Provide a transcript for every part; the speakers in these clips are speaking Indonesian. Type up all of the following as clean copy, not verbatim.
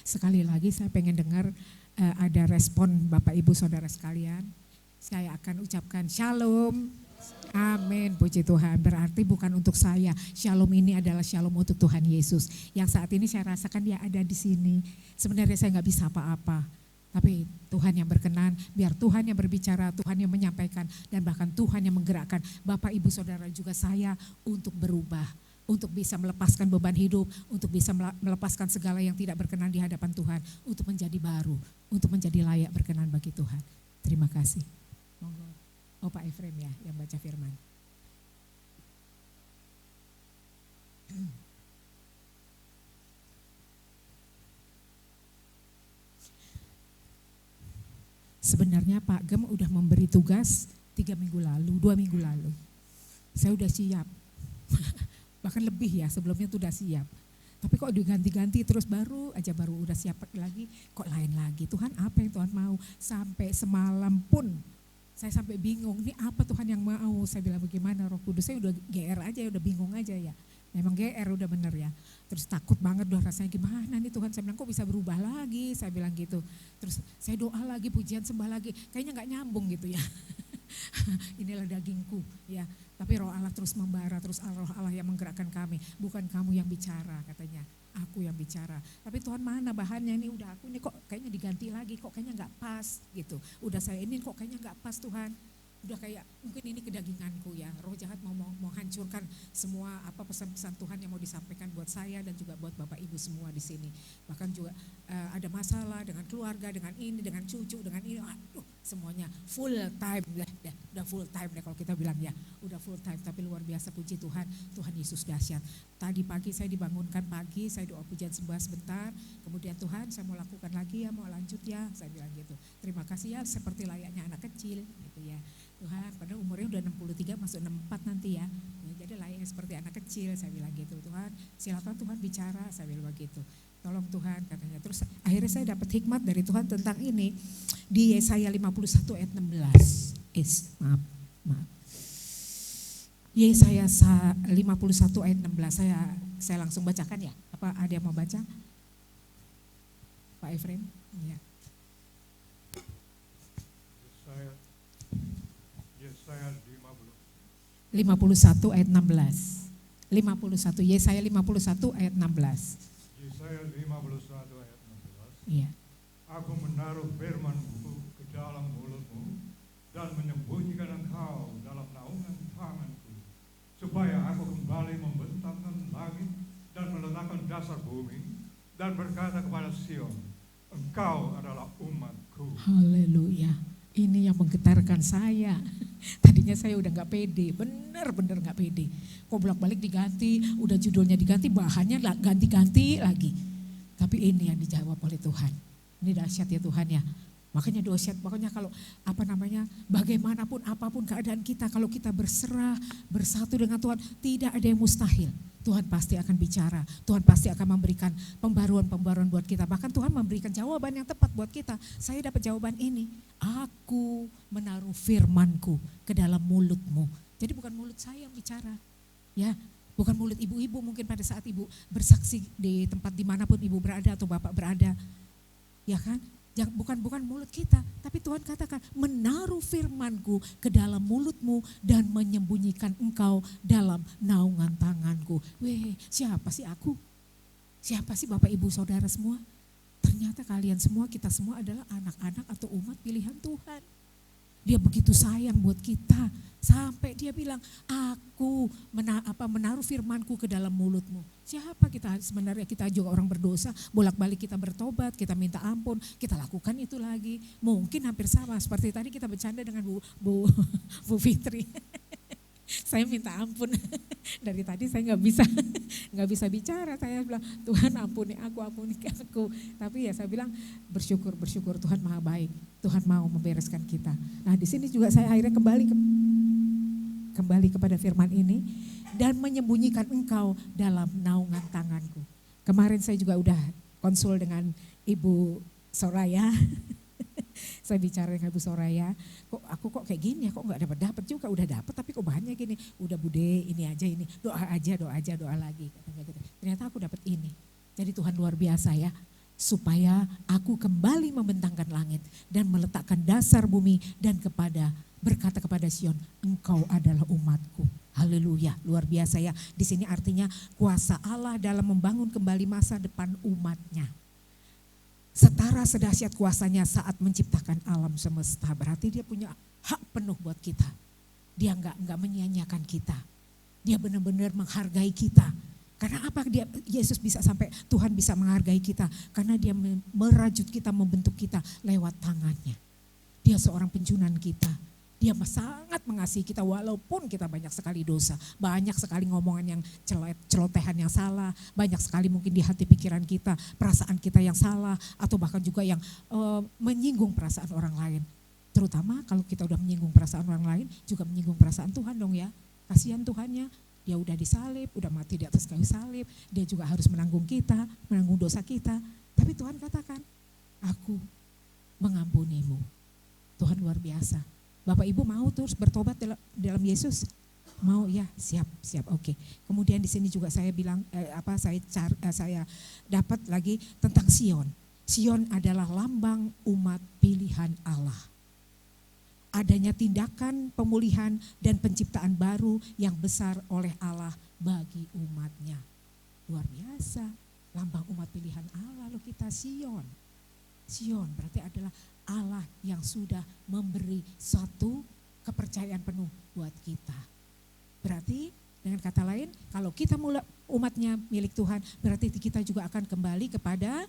Sekali lagi saya pengen dengar ada respon Bapak Ibu Saudara sekalian. Saya akan ucapkan shalom. Amin, puji Tuhan. Berarti bukan untuk saya. Shalom ini adalah shalom untuk Tuhan Yesus. Yang saat ini saya rasakan dia ada di sini. Sebenarnya saya nggak bisa apa-apa. Tapi Tuhan yang berkenan, biar Tuhan yang berbicara, Tuhan yang menyampaikan, dan bahkan Tuhan yang menggerakkan Bapak Ibu Saudara juga saya untuk berubah. Untuk bisa melepaskan beban hidup, untuk bisa melepaskan segala yang tidak berkenan di hadapan Tuhan. Untuk menjadi baru, untuk menjadi layak berkenan bagi Tuhan. Terima kasih. Monggo. Oh Pak Efrem ya yang baca firman. Sebenarnya Pak Gem udah memberi tugas 2 minggu lalu. Saya udah siap. Bahkan lebih ya, sebelumnya tuh udah siap. Tapi kok diganti-ganti terus baru udah siap lagi, kok lain lagi. Tuhan apa yang Tuhan mau? Sampai semalam pun saya sampai bingung, ini apa Tuhan yang mau? Saya bilang bagaimana Roh Kudus, saya udah GR aja, udah bingung aja ya. Memang GR udah bener ya. Terus takut banget udah rasanya gimana nih Tuhan. Saya bilang kok bisa berubah lagi, saya bilang gitu. Terus saya doa lagi, pujian sembah lagi. Kayaknya gak nyambung gitu ya. Inilah dagingku ya. Tapi Roh Allah terus membara, terus Roh Allah yang menggerakkan kami. Bukan kamu yang bicara katanya, aku yang bicara. Tapi Tuhan mana bahannya ini udah aku ini kok kayaknya diganti lagi, kok kayaknya gak pas gitu. Udah saya ini kok kayaknya gak pas Tuhan. Udah kayak mungkin ini kedaginganku ya, roh jahat mau hancurkan semua apa pesan-pesan Tuhan yang mau disampaikan buat saya dan juga buat Bapak Ibu semua di sini. Bahkan juga ada masalah dengan keluarga, dengan ini, dengan cucu, dengan ini, aduh semuanya full time udah full time deh kalau kita bilang ya, udah full time. Tapi luar biasa puji Tuhan, Tuhan Yesus dahsyat. Tadi pagi saya dibangunkan pagi, saya doa pujian sembah sebentar, kemudian Tuhan saya mau lakukan lagi ya, mau lanjut ya, saya bilang gitu. Terima kasih ya, seperti layaknya anak kecil gitu ya. Tuhan, padahal umurnya udah 63 masuk 64 nanti ya. Jadi layaknya seperti anak kecil, saya bilang gitu. Tuhan, silakan Tuhan bicara, saya bilang begitu. Tolong Tuhan katanya. Terus akhirnya saya dapat hikmat dari Tuhan tentang ini di Yesaya 51 ayat 16. Maaf. Yesaya 51 ayat 16 saya langsung bacakan ya. Apa ada yang mau baca? Pak Efrem? Iya. Yesaya 51 ayat 16. 51 Yesaya 51 ayat 16. Yesaya 51 ayat 16. Iya. Aku menaruh firman-Ku ke dalam mulutmu dan menyembunyikan engkau dalam naungan tanganku, supaya aku kembali membentangkan langit dan meletakkan dasar bumi dan berkata kepada Sion, engkau adalah umatku. Haleluya. Ini yang menggetarkan saya. Tadinya saya udah gak pede, bener-bener gak pede. Kok bolak-balik diganti, udah judulnya diganti, bahannya ganti-ganti lagi. Tapi ini yang dijawab oleh Tuhan. Ini dahsyat ya Tuhan ya. Makanya dahsyat, pokoknya kalau bagaimanapun apapun keadaan kita, kalau kita berserah, bersatu dengan Tuhan, tidak ada yang mustahil. Tuhan pasti akan bicara, Tuhan pasti akan memberikan pembaruan-pembaruan buat kita. Bahkan Tuhan memberikan jawaban yang tepat buat kita. Saya dapat jawaban ini, aku menaruh firman-Ku ke dalam mulutmu. Jadi bukan mulut saya yang bicara, ya, bukan mulut ibu-ibu mungkin pada saat ibu bersaksi di tempat dimanapun ibu berada atau bapak berada, ya kan? Bukan mulut kita, tapi Tuhan katakan menaruh firman-Ku ke dalam mulutmu dan menyembunyikan engkau dalam naungan tanganku. Weh, siapa sih aku? Siapa sih Bapak Ibu Saudara semua? Ternyata kalian semua, kita semua adalah anak-anak atau umat pilihan Tuhan. Dia begitu sayang buat kita, sampai dia bilang, aku menaruh firman-Ku ke dalam mulutmu. Siapa kita sebenarnya? Kita juga orang berdosa, bolak-balik kita bertobat, kita minta ampun, kita lakukan itu lagi. Mungkin hampir sama seperti tadi kita bercanda dengan Bu Fitri. Saya minta ampun, dari tadi saya nggak bisa bicara. Saya bilang Tuhan ampuni aku. Tapi ya saya bilang bersyukur Tuhan maha baik, Tuhan mau membereskan kita. Nah di sini juga saya akhirnya kembali kepada firman ini dan menyembunyikan engkau dalam naungan tanganku. Kemarin saya juga udah konsul dengan Ibu Soraya. Saya bicara dengan Ibu Soraya, aku kok kayak gini ya, kok nggak dapat juga, udah dapat tapi kok bahannya gini, udah Bude ini aja ini, doa lagi katanya gitu. Ternyata aku dapat ini. Jadi Tuhan luar biasa ya. supaya aku kembali membentangkan langit dan meletakkan dasar bumi dan berkata kepada Sion, engkau adalah umatku. Haleluya, luar biasa ya. Di sini artinya kuasa Allah dalam membangun kembali masa depan umatnya. Setara sedahsyat kuasanya saat menciptakan alam semesta. Berarti dia punya hak penuh buat kita. Dia enggak menyia-nyiakan kita. Dia benar-benar menghargai kita. Karena apa Yesus bisa sampai Tuhan bisa menghargai kita? Karena dia merajut kita, membentuk kita lewat tangannya. Dia seorang penjunan kita. Dia sangat mengasihi kita walaupun kita banyak sekali dosa. Banyak sekali ngomongan yang celotehan yang salah. Banyak sekali mungkin di hati pikiran kita, perasaan kita yang salah. Atau bahkan juga yang menyinggung perasaan orang lain. Terutama kalau kita udah menyinggung perasaan orang lain, juga menyinggung perasaan Tuhan dong ya. Kasihan Tuhannya. Dia udah disalib, udah mati di atas kayu salib, dia juga harus menanggung kita, menanggung dosa kita. Tapi Tuhan katakan, aku mengampunimu. Tuhan luar biasa. Bapak Ibu mau terus bertobat dalam Yesus? Mau ya, siap, oke. Kemudian di sini juga saya bilang, saya dapat lagi tentang Sion. Sion adalah lambang umat pilihan Allah. Adanya tindakan pemulihan dan penciptaan baru yang besar oleh Allah bagi umatnya. Luar biasa, lambang umat pilihan Allah loh kita, Sion. Sion berarti adalah Allah yang sudah memberi satu kepercayaan penuh buat kita. Berarti dengan kata lain, kalau kita umatnya milik Tuhan, berarti kita juga akan kembali kepada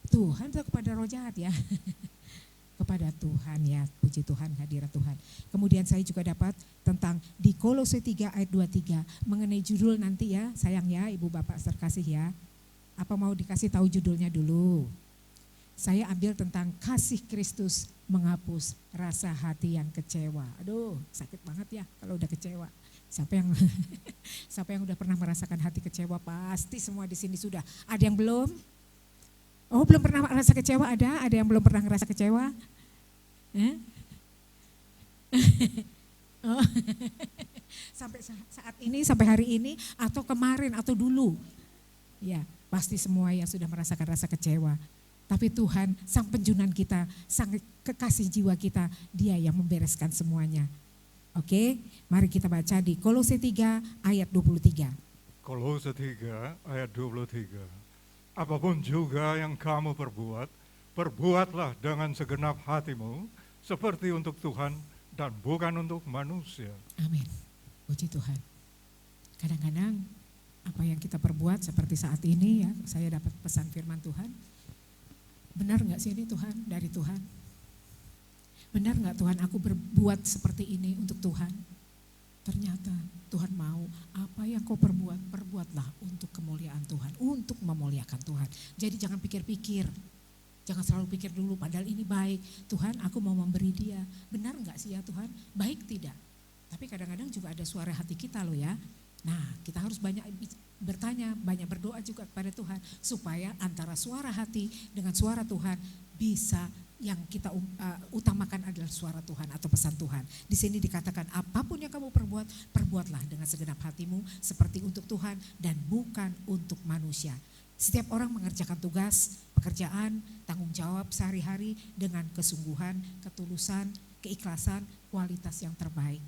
Tuhan atau kepada roh jahat ya. Kepada Tuhan ya, puji Tuhan, hadirat Tuhan. Kemudian saya juga dapat tentang di Kolose 3 ayat 23 mengenai judul nanti ya, sayang ya Ibu Bapak terkasih ya. Apa mau dikasih tahu judulnya dulu? Saya ambil tentang kasih Kristus menghapus rasa hati yang kecewa. Aduh, sakit banget ya kalau udah kecewa. Siapa yang udah pernah merasakan hati kecewa? Pasti semua di sini sudah. Ada yang belum? Oh, belum pernah merasa kecewa ada? Ada yang belum pernah merasa kecewa? Oh. Sampai saat ini, sampai hari ini, atau kemarin, atau dulu? Ya, pasti semua yang sudah merasakan rasa kecewa. Tapi Tuhan, sang penjunan kita, sang kekasih jiwa kita, dia yang membereskan semuanya. Oke, mari kita baca di Kolose 3 ayat 23. Kolose 3 ayat 23. Apapun juga yang kamu perbuat, perbuatlah dengan segenap hatimu, seperti untuk Tuhan dan bukan untuk manusia. Amin, puji Tuhan. Kadang-kadang apa yang kita perbuat seperti saat ini ya, saya dapat pesan firman Tuhan. Benar gak sih ini Tuhan, dari Tuhan? Benar gak Tuhan aku berbuat seperti ini untuk Tuhan? Ternyata Tuhan mau apa yang kau perbuatlah untuk kemuliaan Tuhan, untuk memuliakan Tuhan. Jadi jangan pikir-pikir, jangan selalu pikir dulu padahal ini baik. Tuhan aku mau memberi dia, benar gak sih ya Tuhan? Baik tidak? Tapi kadang-kadang juga ada suara hati kita loh ya. Nah kita harus banyak bertanya, banyak berdoa juga kepada Tuhan. Supaya antara suara hati dengan suara Tuhan bisa yang kita utamakan adalah suara Tuhan atau pesan Tuhan. Di sini dikatakan apapun yang kamu perbuat, perbuatlah dengan segenap hatimu seperti untuk Tuhan dan bukan untuk manusia. Setiap orang mengerjakan tugas, pekerjaan, tanggung jawab sehari-hari dengan kesungguhan, ketulusan, keikhlasan, kualitas yang terbaik.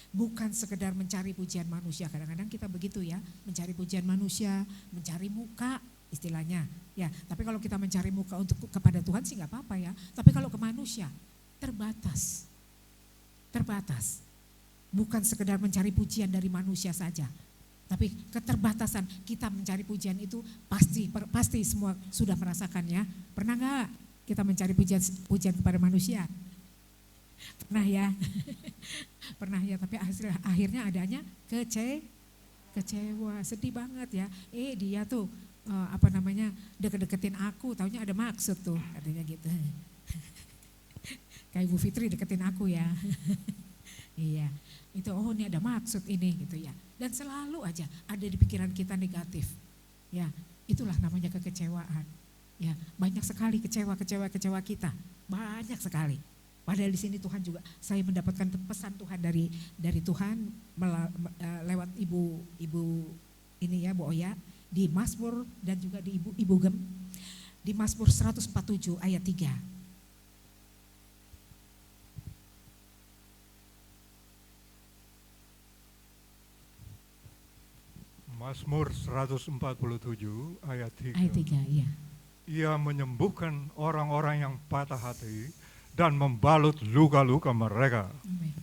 Bukan sekedar mencari pujian manusia, kadang-kadang kita begitu ya, mencari pujian manusia, mencari muka, istilahnya ya, tapi kalau kita mencari muka untuk kepada Tuhan sih nggak apa-apa ya, tapi kalau ke manusia terbatas, bukan sekedar mencari pujian dari manusia saja, tapi keterbatasan kita mencari pujian itu pasti semua sudah merasakan ya. Pernah nggak kita mencari pujian kepada manusia? Pernah ya, pernah ya, tapi akhirnya adanya kecewa, sedih banget ya. Dia tuh deket-deketin aku, taunya ada maksud tuh, katanya gitu. Kayak Ibu Fitri deketin aku ya. Iya, itu ini ada maksud ini gitu ya. Dan selalu aja ada di pikiran kita negatif. Ya, itulah namanya kekecewaan. Ya, banyak sekali kecewa kita, banyak sekali. Padahal di sini Tuhan juga, saya mendapatkan pesan Tuhan dari Tuhan lewat ibu ini ya, Bu Oya, di Mazmur dan juga di Ibu Gem. di Mazmur 147 ayat 3. Mazmur 147 ayat 3. Ayat 3, iya. Ia menyembuhkan orang-orang yang patah hati dan membalut luka-luka mereka. Amin.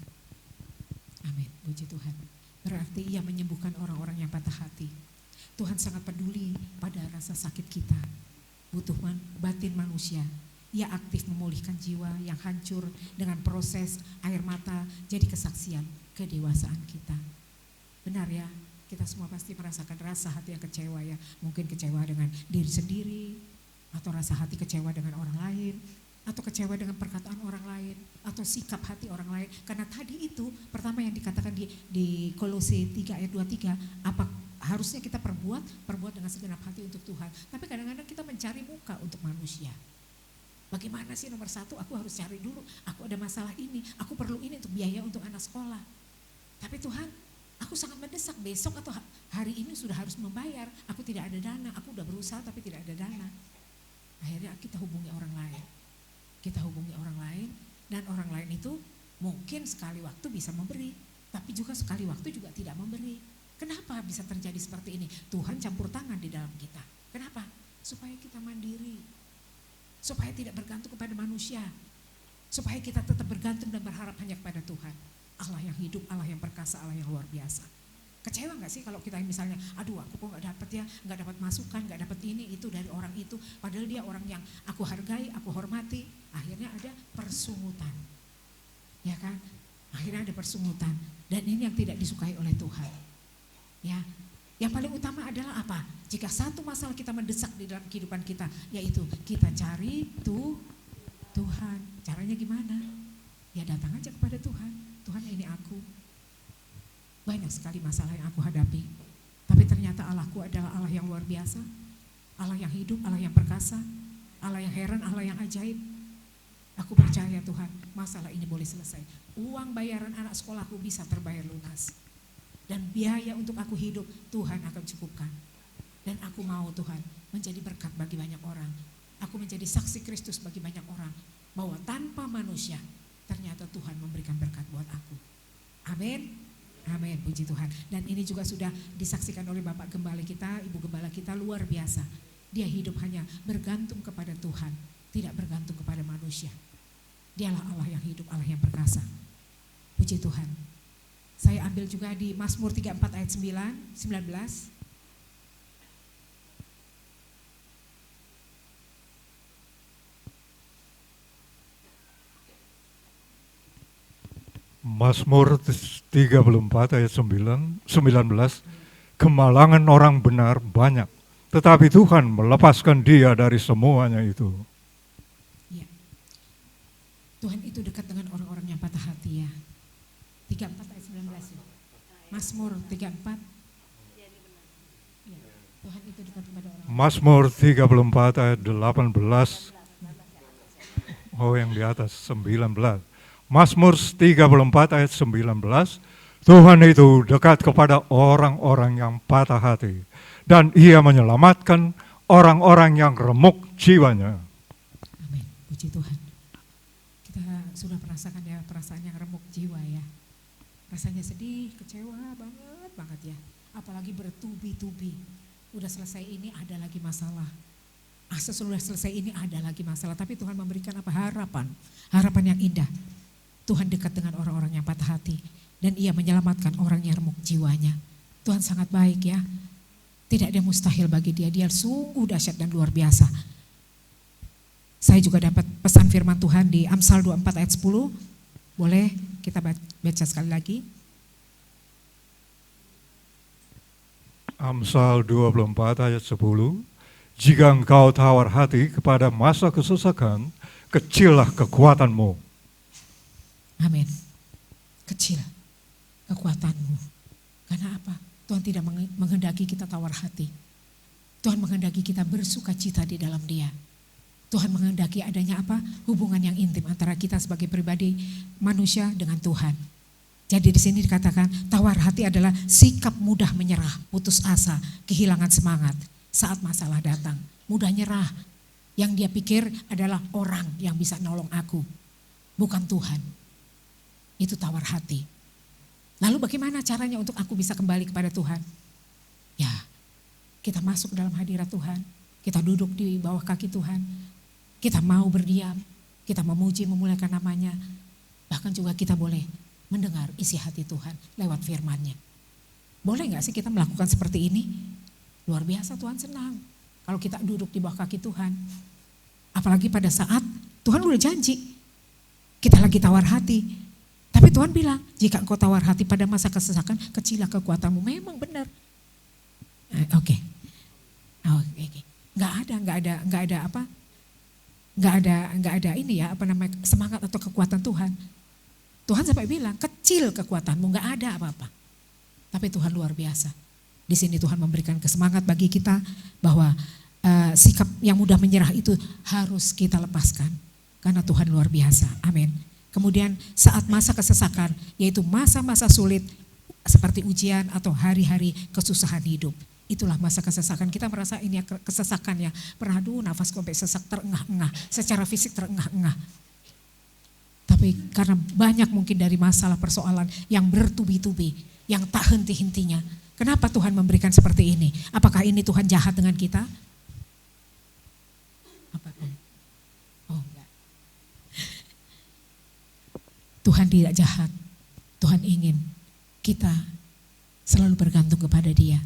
Amin, puji Tuhan. Berarti ia menyembuhkan orang-orang yang patah hati. Tuhan sangat peduli pada rasa sakit kita, butuh batin manusia. Ia aktif memulihkan jiwa yang hancur dengan proses air mata jadi kesaksian kedewasaan kita. Benar ya, kita semua pasti merasakan rasa hati yang kecewa ya. Mungkin kecewa dengan diri sendiri, atau rasa hati kecewa dengan orang lain, atau kecewa dengan perkataan orang lain, atau sikap hati orang lain. Karena tadi itu pertama yang dikatakan di Kolose 3 ayat 23, apa harusnya kita perbuat dengan segenap hati untuk Tuhan. Tapi kadang-kadang kita mencari muka untuk manusia. Bagaimana sih nomor satu, aku harus cari dulu, aku ada masalah ini, aku perlu ini untuk biaya untuk anak sekolah. Tapi Tuhan, aku sangat mendesak besok atau hari ini sudah harus membayar, aku tidak ada dana, aku udah berusaha tapi tidak ada dana. Akhirnya kita hubungi orang lain. Kita hubungi orang lain dan orang lain itu mungkin sekali waktu bisa memberi, tapi juga sekali waktu juga tidak memberi. Kenapa bisa terjadi seperti ini? Tuhan campur tangan di dalam kita. Kenapa? Supaya kita mandiri. Supaya tidak bergantung kepada manusia. Supaya kita tetap bergantung dan berharap hanya kepada Tuhan. Allah yang hidup, Allah yang perkasa, Allah yang luar biasa. Kecewa gak sih kalau kita misalnya, aduh aku kok gak dapat ya, gak dapat masukan, gak dapat ini, itu dari orang itu. Padahal dia orang yang aku hargai, aku hormati. Akhirnya ada persungutan. Ya kan? Akhirnya ada persungutan. Dan ini yang tidak disukai oleh Tuhan. Ya, yang paling utama adalah apa? Jika satu masalah kita mendesak di dalam kehidupan kita, yaitu kita cari Tuhan. Caranya gimana? Ya datang aja kepada Tuhan. Tuhan ini aku. Banyak sekali masalah yang aku hadapi. Tapi ternyata Allahku adalah Allah yang luar biasa. Allah yang hidup, Allah yang perkasa. Allah yang heran, Allah yang ajaib. Aku percaya Tuhan, masalah ini boleh selesai. Uang bayaran anak sekolahku bisa terbayar lunas. Dan biaya untuk aku hidup, Tuhan akan cukupkan. Dan aku mau Tuhan menjadi berkat bagi banyak orang. Aku menjadi saksi Kristus bagi banyak orang. Bahwa tanpa manusia, ternyata Tuhan memberikan berkat buat aku. Amin. Amin, puji Tuhan. Dan ini juga sudah disaksikan oleh Bapak Gembala kita, Ibu Gembala kita luar biasa. Dia hidup hanya bergantung kepada Tuhan, tidak bergantung kepada manusia. Dialah Allah yang hidup, Allah yang perkasa. Puji Tuhan. Saya ambil juga di Mazmur 34 ayat 19. Mazmur 34 ayat 19, kemalangan orang benar banyak, tetapi Tuhan melepaskan dia dari semuanya itu. Ya. Tuhan itu dekat dengan orang-orang yang patah hati ya. 34 ayat 19 ya. Mazmur 34. Ya. Tuhan itu dekat kepada orang. Mazmur 34 ayat 18. Oh yang di atas 19. Mazmur 34 ayat 19, Tuhan itu dekat kepada orang-orang yang patah hati dan ia menyelamatkan orang-orang yang remuk jiwanya. Amin, puji Tuhan. Kita sudah merasakan ya perasaan yang remuk jiwa ya. Rasanya sedih, kecewa banget ya. Apalagi bertubi-tubi. Udah selesai ini ada lagi masalah. Sesudah selesai ini ada lagi masalah. Tapi Tuhan memberikan apa? Harapan yang indah. Tuhan dekat dengan orang-orang yang patah hati dan ia menyelamatkan orang yang remuk jiwanya. Tuhan sangat baik ya. Tidak ada yang mustahil bagi dia. Dia sungguh dahsyat dan luar biasa. Saya juga dapat pesan firman Tuhan di Amsal 24 ayat 10. Boleh kita baca sekali lagi? Amsal 24 ayat 10. Jika engkau tawar hati kepada masa kesesakan, kecillah kekuatanmu. Amin. Kecil kekuatanmu. Karena apa? Tuhan tidak menghendaki kita tawar hati. Tuhan menghendaki kita bersuka cita di dalam Dia. Tuhan menghendaki adanya apa? Hubungan yang intim antara kita sebagai pribadi manusia dengan Tuhan. Jadi di sini dikatakan tawar hati adalah sikap mudah menyerah, putus asa, kehilangan semangat saat masalah datang. Mudah nyerah, Yang dia pikir adalah orang yang bisa nolong aku, bukan Tuhan. Itu tawar hati. Lalu bagaimana caranya untuk aku bisa kembali kepada Tuhan? Ya, kita masuk dalam hadirat Tuhan, kita duduk di bawah kaki Tuhan, kita mau berdiam, kita memuji, memuliakan namanya. Bahkan juga kita boleh mendengar isi hati Tuhan lewat firman-Nya. Boleh gak sih kita melakukan seperti ini? Luar biasa, Tuhan senang kalau kita duduk di bawah kaki Tuhan. Apalagi pada saat Tuhan udah janji, kita lagi tawar hati. Tapi Tuhan bilang, jika engkau tawar hati pada masa kesesakan, kecilah kekuatanmu. Memang benar. Oke. Nggak ada ini ya, apa namanya, semangat atau kekuatan Tuhan. Tuhan sampai bilang, kecil kekuatanmu, nggak ada apa-apa. Tapi Tuhan luar biasa. Di sini Tuhan memberikan kesemangat bagi kita bahwa sikap yang mudah menyerah itu harus kita lepaskan. Karena Tuhan luar biasa. Amin. Kemudian saat masa kesesakan, yaitu masa-masa sulit seperti ujian atau hari-hari kesusahan hidup. Itulah masa kesesakan. Kita merasa ini kesesakan ya. Pernah nafas sampai sesak, terengah-engah. Secara fisik terengah-engah. Tapi karena banyak mungkin dari masalah persoalan yang bertubi-tubi, yang tak henti-hentinya. Kenapa Tuhan memberikan seperti ini? Apakah ini Tuhan jahat dengan kita? Oh enggak. Tuhan tidak jahat. Tuhan ingin kita selalu bergantung kepada Dia.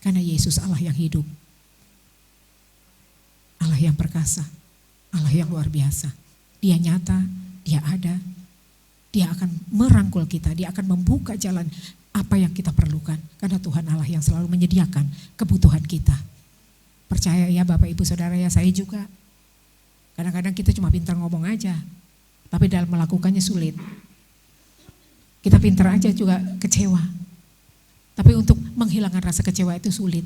Karena Yesus Allah yang hidup. Allah yang perkasa. Allah yang luar biasa. Dia nyata, Dia ada. Dia akan merangkul kita, Dia akan membuka jalan apa yang kita perlukan. Karena Tuhan Allah yang selalu menyediakan kebutuhan kita. Percaya ya Bapak Ibu Saudara ya, saya juga. Kadang-kadang kita cuma pintar ngomong aja, tapi dalam melakukannya sulit. Kita pintar aja juga kecewa. Tapi untuk menghilangkan rasa kecewa itu sulit.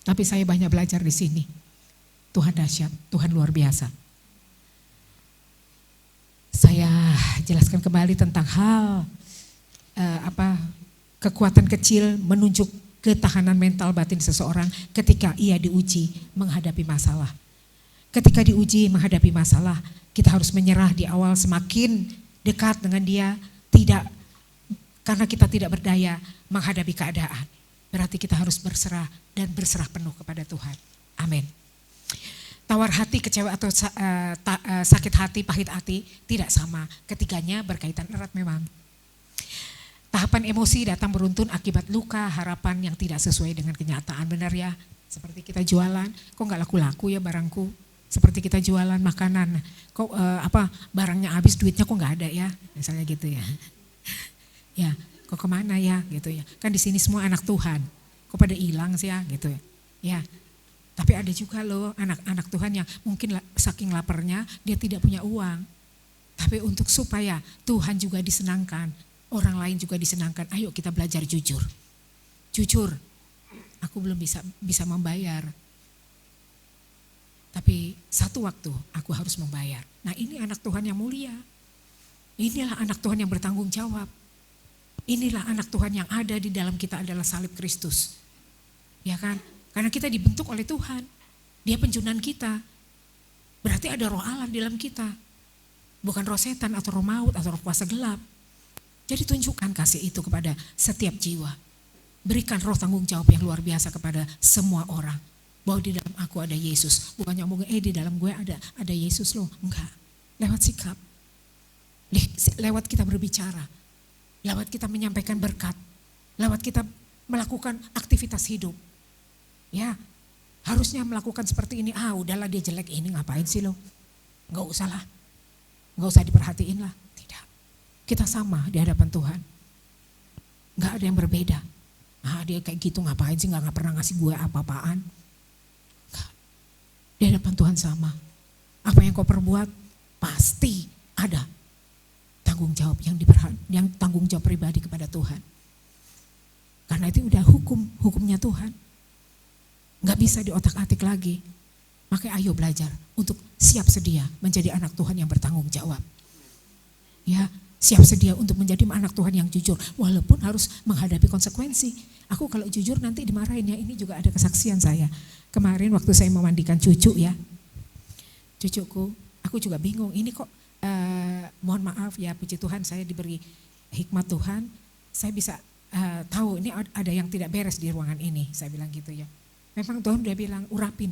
Tapi saya banyak belajar di sini. Tuhan dahsyat, Tuhan luar biasa. Saya jelaskan kembali tentang hal kekuatan kecil menunjuk ketahanan mental batin seseorang ketika ia diuji menghadapi masalah. Ketika diuji menghadapi masalah, kita harus menyerah di awal, semakin dekat dengan Dia, karena kita tidak berdaya menghadapi keadaan. Berarti kita harus berserah dan berserah penuh kepada Tuhan. Amin. Tawar hati, kecewa atau sakit hati, pahit hati tidak sama. Ketiganya berkaitan erat memang. Tahapan emosi datang beruntun akibat luka, harapan yang tidak sesuai dengan kenyataan. Benar ya? Seperti kita jualan, kok nggak laku-laku ya barangku? Seperti kita jualan makanan, kok barangnya habis, duitnya kok nggak ada ya? Misalnya gitu ya. Ya, kok kemana ya? Gitu ya. Kan di sini semua anak Tuhan, kok pada hilang sih ya? Gitu ya. Ya. Tapi ada juga loh anak-anak Tuhan yang mungkin saking laparnya dia tidak punya uang. Tapi untuk supaya Tuhan juga disenangkan, orang lain juga disenangkan, ayo kita belajar jujur. Jujur, aku belum bisa membayar. Tapi satu waktu aku harus membayar. Nah ini anak Tuhan yang mulia. Inilah anak Tuhan yang bertanggung jawab. Inilah anak Tuhan yang ada di dalam kita adalah salib Kristus. Ya kan? Karena kita dibentuk oleh Tuhan. Dia penjunan kita. Berarti ada roh Allah di dalam kita. Bukan roh setan atau roh maut atau roh kuasa gelap. Jadi tunjukkan kasih itu kepada setiap jiwa. Berikan roh tanggung jawab yang luar biasa kepada semua orang. Bahwa di dalam aku ada Yesus. Bukan ngomong di dalam gue ada Yesus loh. Enggak. Lewat sikap. Lewat kita berbicara. Lewat kita menyampaikan berkat. Lewat kita melakukan aktivitas hidup. Ya, harusnya melakukan seperti ini. Udahlah dia jelek ini, ngapain sih lo? Gak usah lah. Gak usah diperhatiin lah. Tidak. Kita sama di hadapan Tuhan. Gak ada yang berbeda. Dia kayak gitu ngapain sih, gak pernah ngasih gue apa-apaan. Gak. Di hadapan Tuhan sama. Apa yang kau perbuat pasti ada tanggung jawab yang tanggung jawab pribadi kepada Tuhan. Karena itu udah hukumnya Tuhan. Gak bisa diotak-atik lagi. Makanya ayo belajar untuk siap sedia menjadi anak Tuhan yang bertanggung jawab. Ya, Siap sedia untuk menjadi anak Tuhan yang jujur, walaupun harus menghadapi konsekuensi. Aku kalau jujur nanti dimarahin ya, ini juga ada kesaksian saya. Kemarin waktu saya memandikan cucu ya, cucuku, aku juga bingung, ini kok mohon maaf ya, puji Tuhan saya diberi hikmat Tuhan, saya bisa tahu ini ada yang tidak beres di ruangan ini, saya bilang gitu ya. Memang Tuhan udah bilang urapi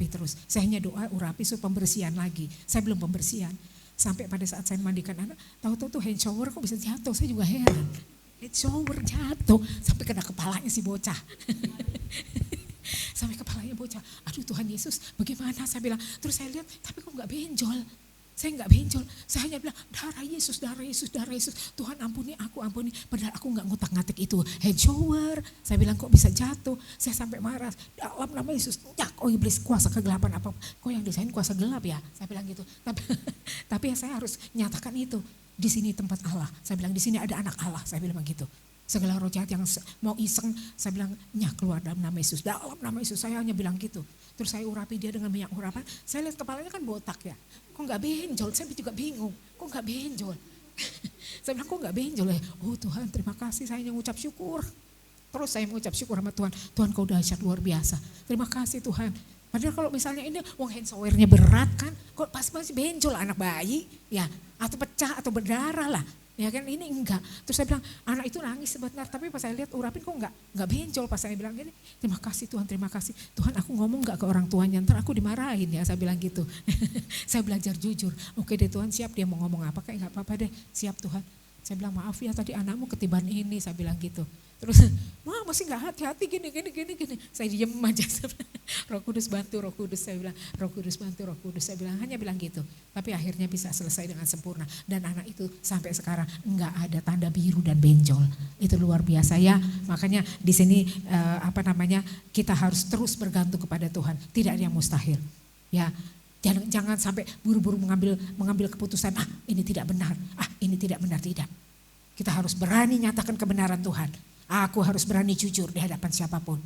terus. Saya hanya doa urapi supaya pembersihan lagi, saya belum pembersihan. Sampai pada saat saya mandikan anak, tahu-tahu tuh hand shower kok bisa jatuh, saya juga heran. Hand shower jatuh, sampai kena kepalanya si bocah. Sampai kepalanya bocah, aduh Tuhan Yesus bagaimana, saya bilang. Terus saya lihat, tapi kok gak benjol. Saya gak benjol, saya hanya bilang darah Yesus, Tuhan ampuni aku, ampuni. Padahal aku gak ngutak-ngatik itu hand shower. Saya bilang kok bisa jatuh, saya sampai marah. Dalam nama Yesus, oh iblis kuasa kegelapan apa, kok yang desain kuasa gelap ya, saya bilang gitu. Tapi saya harus nyatakan itu, di sini tempat Allah. Saya bilang di sini ada anak Allah, saya bilang begitu. Segala roh jahat yang mau iseng, saya bilang, keluar dalam nama Yesus, dalam nama Yesus, saya hanya bilang gitu. Terus saya urapi dia dengan minyak urapan, saya lihat kepalanya kan botak ya, kok gak benjol, saya juga bingung, kok gak benjol. Saya bilang, kok gak benjol ya, oh Tuhan terima kasih, saya hanya mengucap syukur. Terus saya mengucap syukur sama Tuhan, Tuhan kau dahsyat luar biasa, terima kasih Tuhan. Padahal kalau misalnya ini hand showernya berat kan, kok pas masih benjol anak bayi ya, atau pecah atau berdarah lah. Ya kan ini enggak. Terus saya bilang anak itu nangis sebentar, tapi pas saya lihat urapin kok enggak benjol. Pas saya bilang gini, terima kasih Tuhan, terima kasih. Tuhan aku ngomong enggak ke orang tuanya, ntar aku dimarahin ya, saya bilang gitu. Saya belajar jujur. Oke deh Tuhan, siap dia mau ngomong apa kayak enggak apa-apa deh, siap Tuhan. Saya bilang maaf ya tadi anakmu ketiban ini, saya bilang gitu. Terus, wah masih gak hati-hati gini. Saya diem aja. Roh Kudus bantu, Roh Kudus, saya bilang, Roh Kudus bantu, Roh Kudus, saya bilang, hanya bilang gitu. Tapi akhirnya bisa selesai dengan sempurna. Dan anak itu sampai sekarang gak ada tanda biru dan benjol. Itu luar biasa ya. Makanya di sini kita harus terus bergantung kepada Tuhan. Tidak ada yang mustahil. Ya, jangan sampai buru-buru mengambil keputusan, ini tidak benar, ini tidak benar, tidak. Kita harus berani nyatakan kebenaran Tuhan. Aku harus berani jujur di hadapan siapapun.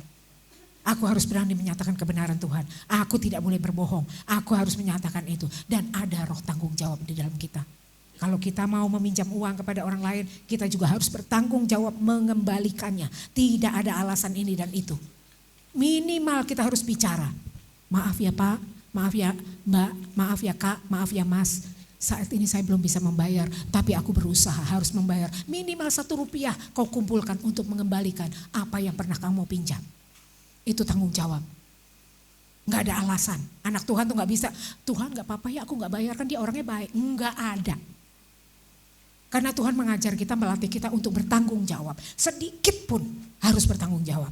Aku harus berani menyatakan kebenaran Tuhan. Aku tidak boleh berbohong. Aku harus menyatakan itu. Dan ada roh tanggung jawab di dalam kita. Kalau kita mau meminjam uang kepada orang lain, kita juga harus bertanggung jawab mengembalikannya. Tidak ada alasan ini dan itu. Minimal kita harus bicara. Maaf ya Pak, maaf ya Mbak, maaf ya Kak, maaf ya Mas. Saat ini saya belum bisa membayar, tapi aku berusaha harus membayar. Minimal Rp1 kau kumpulkan untuk mengembalikan apa yang pernah kamu pinjam. Itu tanggung jawab. Gak ada alasan. Anak Tuhan tuh gak bisa, Tuhan gak apa-apa ya aku gak bayar, kan dia orangnya baik. Enggak ada. Karena Tuhan mengajar kita, melatih kita untuk bertanggung jawab. Sedikit pun harus bertanggung jawab.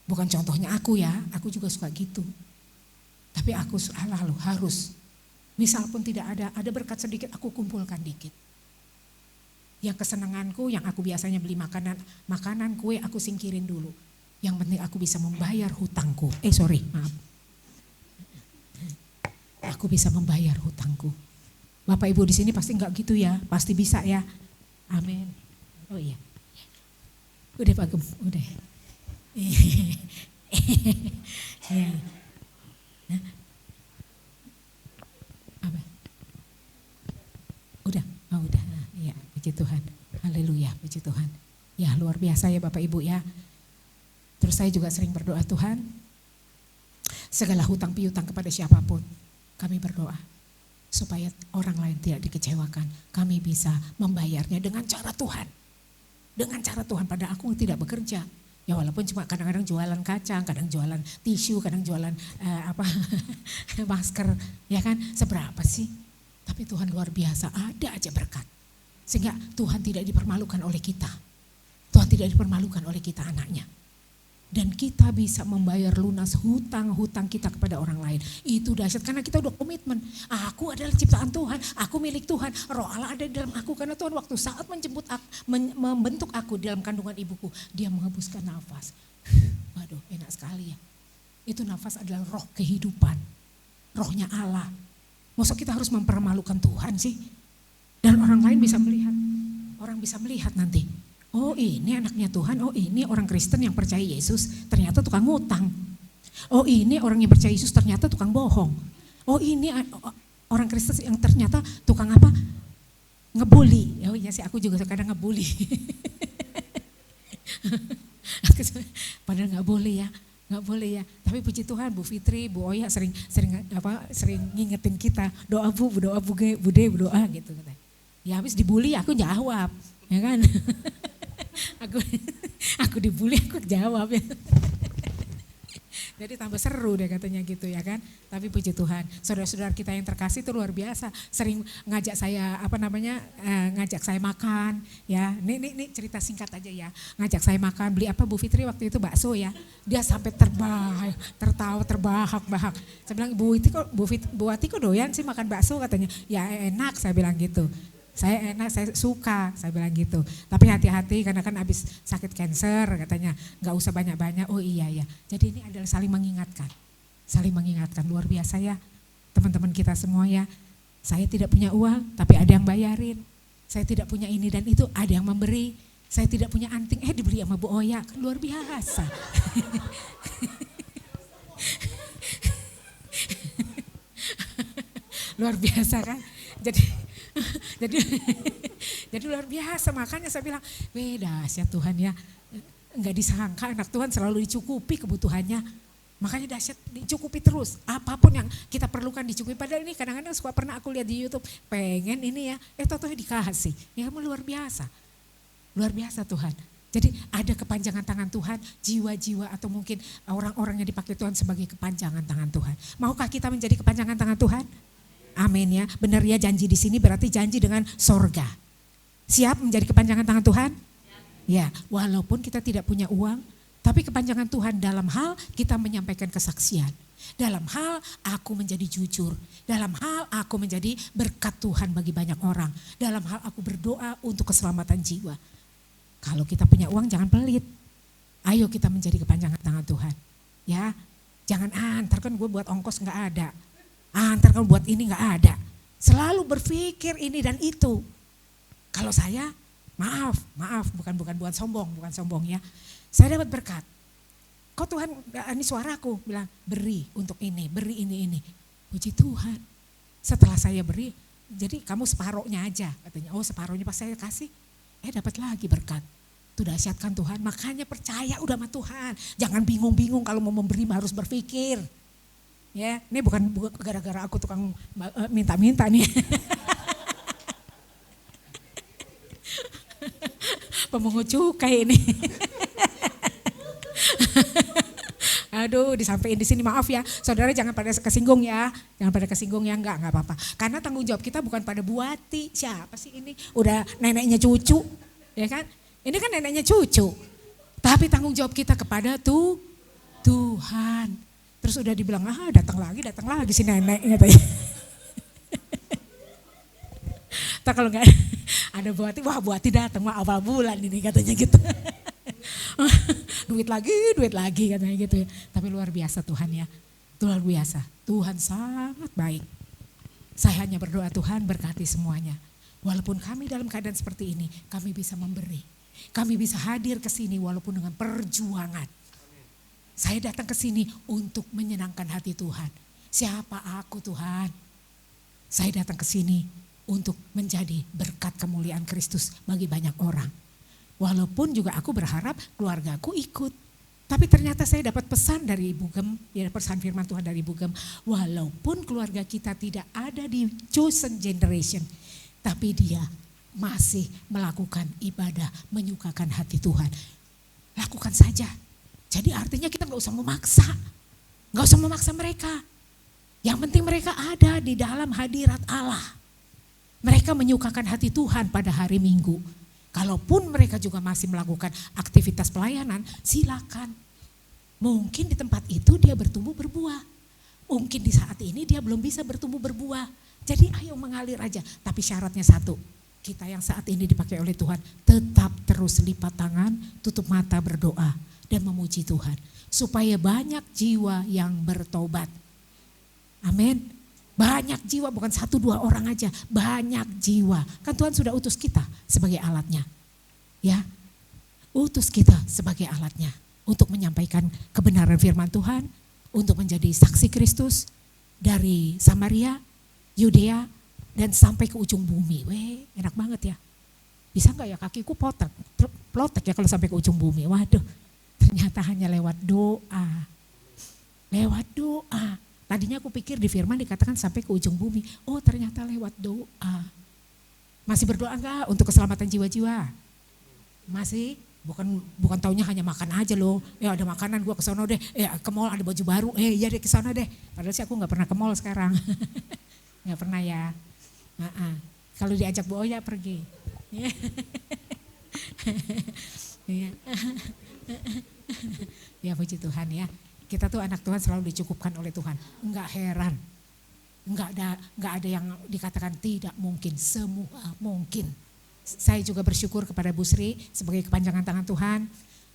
Bukan contohnya aku ya, aku juga suka gitu. Tapi aku selalu harus. Misal pun tidak ada berkat sedikit, aku kumpulkan dikit. Yang kesenanganku, yang aku biasanya beli makanan, kue, aku singkirin dulu. Yang penting aku bisa membayar hutangku. Maaf. Aku bisa membayar hutangku. Bapak Ibu di sini pasti enggak gitu ya, pasti bisa ya. Amin. Oh iya. Udah Pak Gem, udah. Ya. Apa? Udah. Ya, puji Tuhan. Haleluya, puji Tuhan. Ya, luar biasa ya Bapak Ibu ya. Terus saya juga sering berdoa, Tuhan, segala hutang piutang kepada siapapun, kami berdoa supaya orang lain tidak dikecewakan. Kami bisa membayarnya dengan cara Tuhan. Dengan cara Tuhan, padahal aku tidak bekerja. Ya walaupun cuma kadang-kadang jualan kacang, kadang jualan tisu, kadang jualan masker, ya kan, seberapa sih? Tapi Tuhan luar biasa, ada aja berkat. Sehingga Tuhan tidak dipermalukan oleh kita. Tuhan tidak dipermalukan oleh kita anaknya. Dan kita bisa membayar lunas hutang-hutang kita kepada orang lain. Itu dahsyat karena kita udah komitmen. Aku adalah ciptaan Tuhan, aku milik Tuhan. Roh Allah ada di dalam aku karena Tuhan waktu saat menjemput aku, membentuk aku di dalam kandungan ibuku, dia menghembuskan nafas. Waduh, enak sekali ya. Itu nafas adalah roh kehidupan. Rohnya Allah. Masa kita harus mempermalukan Tuhan sih? Dan orang lain bisa melihat. Orang bisa melihat nanti. Oh ini anaknya Tuhan, oh ini orang Kristen yang percaya Yesus, ternyata tukang ngutang. Oh ini orang yang percaya Yesus ternyata tukang bohong. Oh ini orang Kristen yang ternyata tukang apa? ngebully. Oh iya sih, aku juga kadang ngebully. Padahal nggak boleh ya. Tapi puji Tuhan, Bu Fitri, Bu Oya sering ngingetin kita, doa Bude berdoa gitu. Ya habis dibully aku jawab, ya kan? aku dibully aku jawab ya. Jadi tambah seru deh katanya gitu ya kan. Tapi puji Tuhan, saudara-saudara kita yang terkasih itu luar biasa. Sering ngajak saya ngajak saya makan ya. Ini cerita singkat aja ya. Ngajak saya makan, beli apa Bu Fitri waktu itu bakso ya. Dia sampai tertawa terbahak-bahak. Saya bilang, Bu Wati kok doyan sih makan bakso katanya. Ya enak saya bilang gitu. Saya suka, saya bilang gitu. Tapi hati-hati karena kan habis sakit cancer katanya, nggak usah banyak-banyak. Oh iya ya. Jadi ini adalah saling mengingatkan luar biasa ya teman-teman kita semua ya. Saya tidak punya uang, tapi ada yang bayarin. Saya tidak punya ini dan itu, ada yang memberi. Saya tidak punya anting, dibeli sama Bu Oya, kan luar biasa. Luar biasa kan? Jadi luar biasa, makanya saya bilang, dahsyat Tuhan ya, enggak disangka anak Tuhan selalu dicukupi kebutuhannya, makanya dahsyat dicukupi terus, apapun yang kita perlukan dicukupi. Padahal ini kadang-kadang suka pernah aku lihat di YouTube, pengen ini ya, totonya dikasih, ya luar biasa Tuhan. Jadi ada kepanjangan tangan Tuhan, jiwa-jiwa atau mungkin orang-orang yang dipakai Tuhan sebagai kepanjangan tangan Tuhan. Maukah kita menjadi kepanjangan tangan Tuhan? Amin ya, benar ya, janji di sini berarti janji dengan sorga. Siap menjadi kepanjangan tangan Tuhan? Ya, walaupun kita tidak punya uang, tapi kepanjangan Tuhan dalam hal kita menyampaikan kesaksian. Dalam hal aku menjadi jujur. Dalam hal aku menjadi berkat Tuhan bagi banyak orang. Dalam hal aku berdoa untuk keselamatan jiwa. Kalau kita punya uang jangan pelit. Ayo kita menjadi kepanjangan tangan Tuhan. Ya, jangan ntar kan gue buat ongkos gak ada. Ntar kan buat ini gak ada. Selalu berpikir ini dan itu. Kalau saya, maaf, bukan buat bukan sombong ya. Saya dapat berkat. Kok Tuhan, ini suaraku bilang beri untuk ini, beri ini. Puji Tuhan. Setelah saya beri, jadi kamu separohnya aja katanya. Oh separohnya pas saya kasih, dapat lagi berkat. Itu dahsyat kan Tuhan. Makanya percaya udah sama Tuhan. Jangan bingung-bingung kalau mau memberi harus berpikir. Ya, ini bukan gara-gara aku tukang minta-minta nih. Pemungut cukai ini. Aduh, disampaikan di sini, maaf ya. Saudara jangan pada kesinggung ya. Enggak apa-apa. Karena tanggung jawab kita bukan pada Bu Wati. Siapa sih ini? Udah neneknya cucu, ya kan? Ini kan neneknya cucu. Tapi tanggung jawab kita kepada Tuhan. Terus udah dibilang, datang lagi si nenek katanya. Tak kalau enggak ada Bu Wati datang awal bulan ini katanya gitu. duit lagi katanya gitu ya. Tapi luar biasa Tuhan ya. Luar biasa. Tuhan sangat baik. Saya hanya berdoa Tuhan berkati semuanya. Walaupun kami dalam keadaan seperti ini, kami bisa memberi. Kami bisa hadir ke sini walaupun dengan perjuangan. Saya datang ke sini untuk menyenangkan hati Tuhan. Siapa aku Tuhan? Saya datang ke sini untuk menjadi berkat kemuliaan Kristus bagi banyak orang. Walaupun juga aku berharap keluargaku ikut. Tapi ternyata saya dapat pesan dari Ibu Gem, ya pesan firman Tuhan dari Ibu Gem. Walaupun keluarga kita tidak ada di chosen generation, tapi dia masih melakukan ibadah, menyukakan hati Tuhan. Lakukan saja. Jadi artinya kita gak usah memaksa mereka. Yang penting mereka ada di dalam hadirat Allah. Mereka menyukakan hati Tuhan pada hari Minggu. Kalaupun mereka juga masih melakukan aktivitas pelayanan, silakan. Mungkin di tempat itu dia bertumbuh berbuah. Mungkin di saat ini dia belum bisa bertumbuh berbuah. Jadi ayo mengalir aja. Tapi syaratnya satu, kita yang saat ini dipakai oleh Tuhan tetap terus lipat tangan, tutup mata berdoa dan memuji Tuhan. Supaya banyak jiwa yang bertobat. Amin. Banyak jiwa, bukan 1-2 orang aja, banyak jiwa. Kan Tuhan sudah utus kita sebagai alatnya. Ya, utus kita sebagai alatnya untuk menyampaikan kebenaran firman Tuhan, untuk menjadi saksi Kristus dari Samaria, Yudea, dan sampai ke ujung bumi. Weh, enak banget ya. Bisa nggak ya kakiku plotek ya kalau sampai ke ujung bumi. Waduh, ternyata hanya lewat doa. Lewat doa. Tadinya aku pikir di firman dikatakan sampai ke ujung bumi. Oh ternyata lewat doa. Masih berdoa enggak untuk keselamatan jiwa-jiwa? Masih? Bukan taunya hanya makan aja loh. Ya ada makanan gue ke sono deh. Ke mall ada baju baru. Iya deh ke sana deh. Padahal sih aku nggak pernah ke mall sekarang. Nggak pernah ya. Kalau diajak Bu Oya pergi. Ya puji Tuhan ya. Kita tuh anak Tuhan selalu dicukupkan oleh Tuhan. Enggak heran. Enggak ada yang dikatakan tidak mungkin, semua mungkin. Saya juga bersyukur kepada Bu Sri sebagai kepanjangan tangan Tuhan.